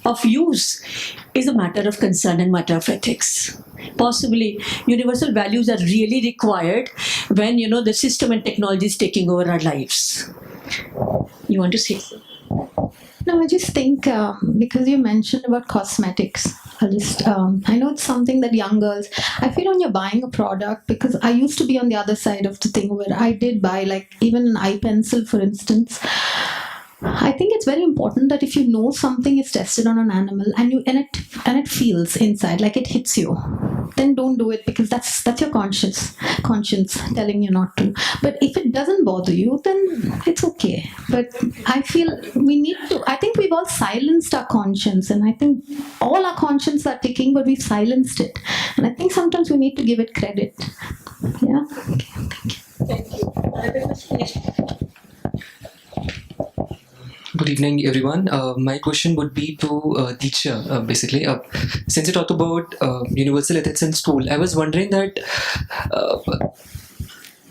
of use is a matter of concern and matter of ethics. Possibly, universal values are really required when, the system and technology is taking over our lives. You want to say so? No, I just think because you mentioned about cosmetics, I know it's something that young girls, I feel when you're buying a product, because I used to be on the other side of the thing where I did buy, like even an eye pencil, for instance. I think it's very important that if you know something is tested on an animal and it feels inside, like it hits you, then don't do it, because that's your conscience telling you not to. But if it doesn't bother you, then it's okay. But I feel I think we've all silenced our conscience, and I think all our conscience are ticking, but we've silenced it. And I think sometimes we need to give it credit. Yeah. Okay, thank you. Good evening, everyone. My question would be to Diksha, basically. Since you talked about universal ethics in school, I was wondering that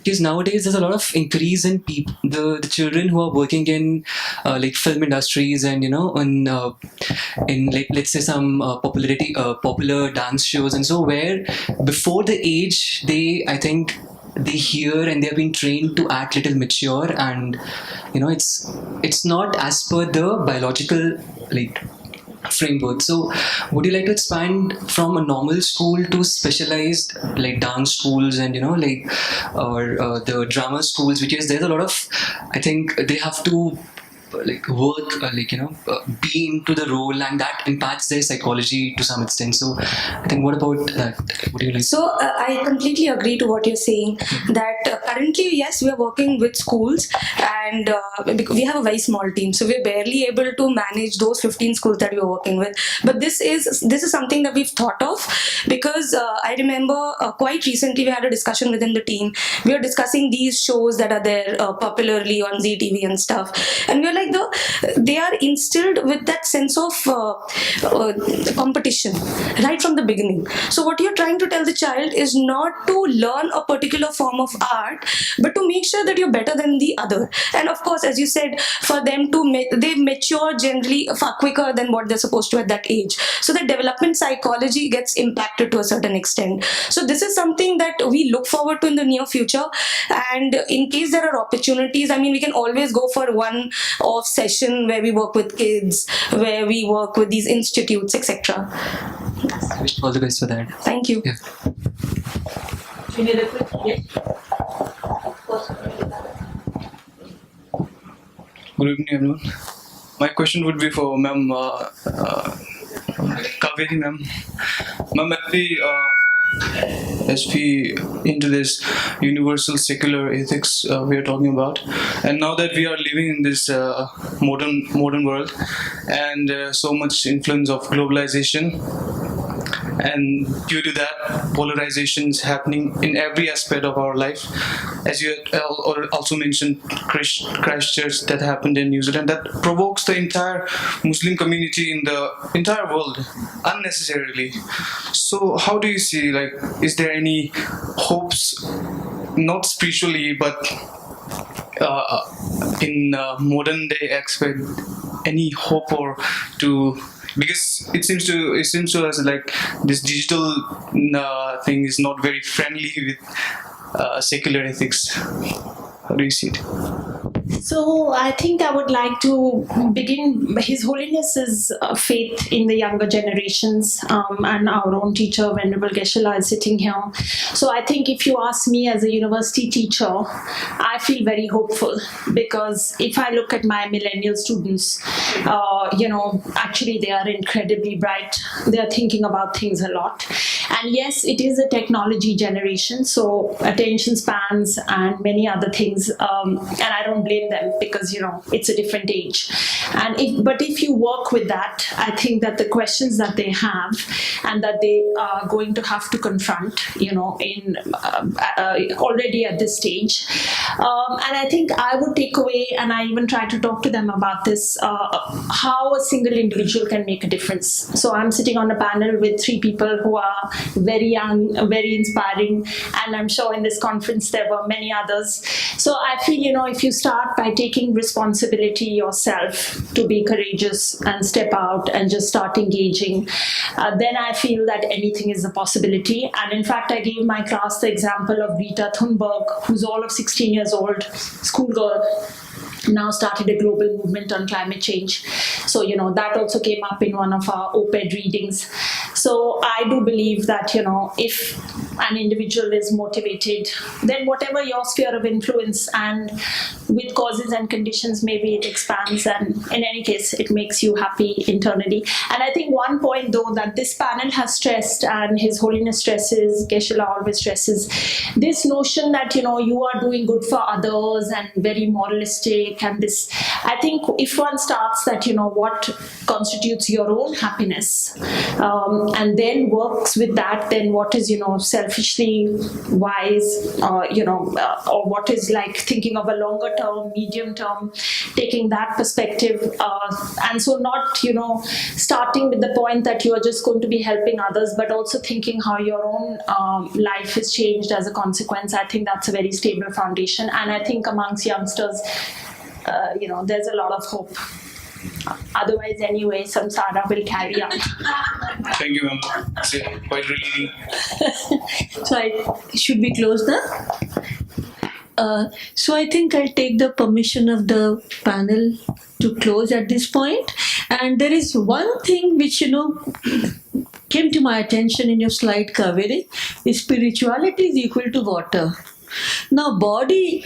because nowadays there's a lot of increase in the children who are working in like film industries and in like, let's say some popular dance shows, and so where before the age I think they hear and they're being trained to act little mature, and it's not as per the biological like framework. So would you like to expand from a normal school to specialized like dance schools and or the drama schools, because there's a lot of, I think they have to work, be into the role, and that impacts their psychology to some extent. So I think, what about that? What do you like? So I completely agree to what you're saying, that currently, yes, we are working with schools, and we have a very small team, so we're barely able to manage those 15 schools that we're working with. But this is something that we've thought of, because I remember quite recently we had a discussion within the team. We were discussing these shows that are there popularly on ZTV and stuff, and we're like, they are instilled with that sense of competition right from the beginning. So what you're trying to tell the child is not to learn a particular form of art, but to make sure that you're better than the other. And of course, as you said, for them they mature generally far quicker than what they're supposed to at that age. So the development psychology gets impacted to a certain extent. So this is something that we look forward to in the near future. And in case there are opportunities, I mean, we can always go for one off session where we work with kids, where we work with these institutes, etc. I wish you all the best for that. Thank you. Yeah. Good evening, everyone. My question would be for Ma'am Kaveri, Ma'am. Ma'am, as we into this universal secular ethics we are talking about, and now that we are living in this modern world, and so much influence of globalization, and due to that, polarization is happening in every aspect of our life. As you also mentioned, Christchurch that happened in New Zealand, that provokes the entire Muslim community in the entire world unnecessarily. So how do you see, like, is there any hopes, not spiritually, but in modern day aspect, any hope or to, because it seems to us like this digital thing is not very friendly with secular ethics. How do you see it? So I think I would like to begin. His Holiness's faith in the younger generations, and our own teacher, Venerable Geshe-la, is sitting here. So I think if you ask me as a university teacher, I feel very hopeful, because if I look at my millennial students, actually they are incredibly bright. They are thinking about things a lot. And yes, it is a technology generation, so attention spans and many other things, and I don't blame them, because it's a different age. But if you work with that, I think that the questions that they have and that they are going to have to confront, already at this stage, and I think I would take away, and I even try to talk to them about this, how a single individual can make a difference. So I'm sitting on a panel with 3 people who are very young, very inspiring, and I'm sure in this conference there were many others. So I feel, if you start by taking responsibility yourself to be courageous and step out and just start engaging, then I feel that anything is a possibility. And in fact, I gave my class the example of Greta Thunberg, who's all of 16 years old, schoolgirl, now started a global movement on climate change. So, that also came up in one of our op-ed readings. So I do believe that, if an individual is motivated, then whatever your sphere of influence, and with causes and conditions, maybe it expands, and in any case, it makes you happy internally. And I think one point, though, that this panel has stressed, and His Holiness stresses, Geshe-la always stresses, this notion that, you are doing good for others and very moralistic, and this, I think if one starts that, what constitutes your own happiness, and then works with that, then what is, selfishly wise, or what is like thinking of a longer term, medium term, taking that perspective, and so not, starting with the point that you are just going to be helping others, but also thinking how your own life is changed as a consequence. I think that's a very stable foundation, and I think amongst youngsters, there's a lot of hope. Otherwise, anyway, samsara will carry on. Thank you, ma'am. It's quite relieving. So should we close now? So I think I'll take the permission of the panel to close at this point. And there is one thing which, came to my attention in your slide, Kaveri, is spirituality is equal to water. Now, body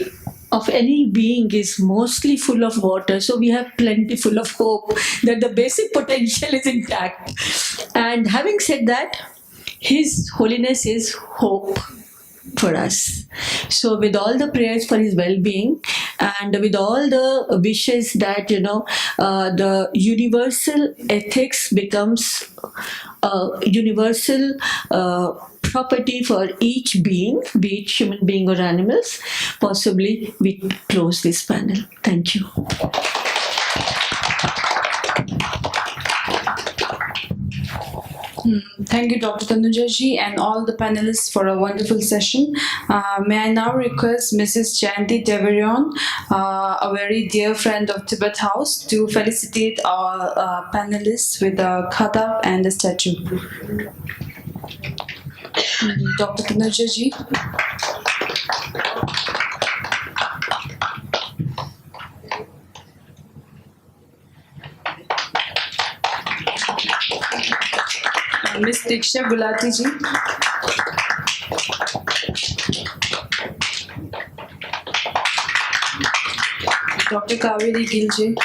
of any being is mostly full of water. So we have plenty full of hope that the basic potential is intact. And having said that, His Holiness is hope for us. So with all the prayers for his well-being and with all the wishes that, the universal ethics becomes a universal property for each being, be it human being or animals, possibly we close this panel. Thank you. Thank you, Dr. Tanujaji, and all the panelists for a wonderful session. May I now request Mrs. Jayanti Deverion, a very dear friend of Tibet House, to felicitate our panelists with a khata and a statue. Dr. Tanujaji. Miss Diksha Gulati ji. Dr. Kaveri Gill ji.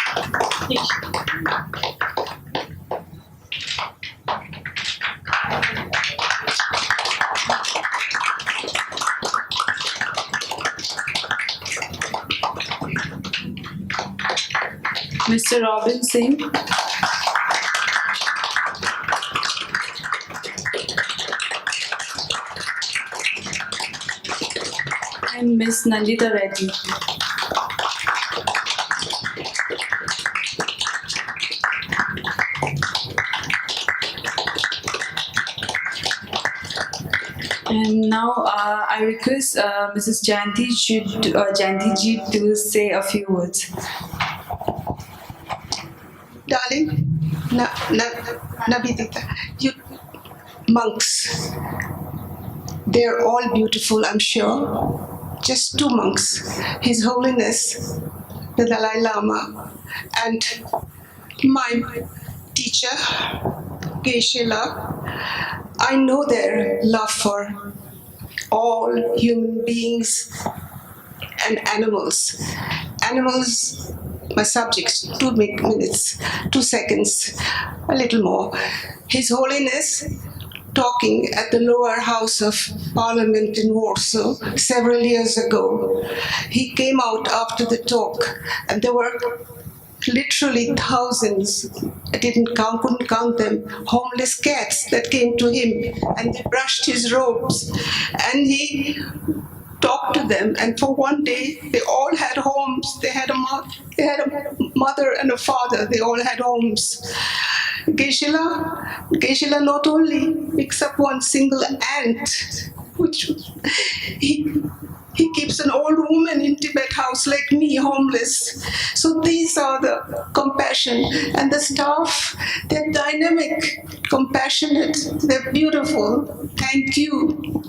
Mr. Robin Singh. And Miss Nandita Reddy. And now I request Mrs. Jayanti ji to say a few words. Darling, Navidita, you monks, they're all beautiful, I'm sure. Just two monks, His Holiness, the Dalai Lama, and my teacher, Geshe-la. I know their love for all human beings and animals. Animals, my subjects, 2 minutes, 2 seconds, a little more. His Holiness, talking at the lower house of Parliament in Warsaw several years ago. He came out after the talk and there were literally thousands, I couldn't count them, homeless cats that came to him and they brushed his robes and he talked to them, and for one day they all had homes. They had a mother and a father. They all had homes. Geshe-la not only picks up one single ant, which he keeps an old woman in Tibet House like me, homeless. So these are the compassion. And the staff, they're dynamic, compassionate, they're beautiful. Thank you.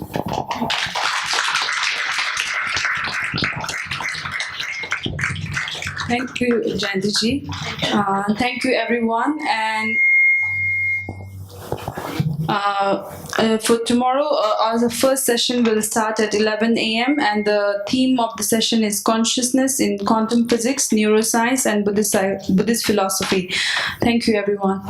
Thank you, Jayanti ji. Thank you, everyone. And for tomorrow, our first session will start at 11 a.m. and the theme of the session is consciousness in quantum physics, neuroscience, and Buddhist philosophy. Thank you, everyone.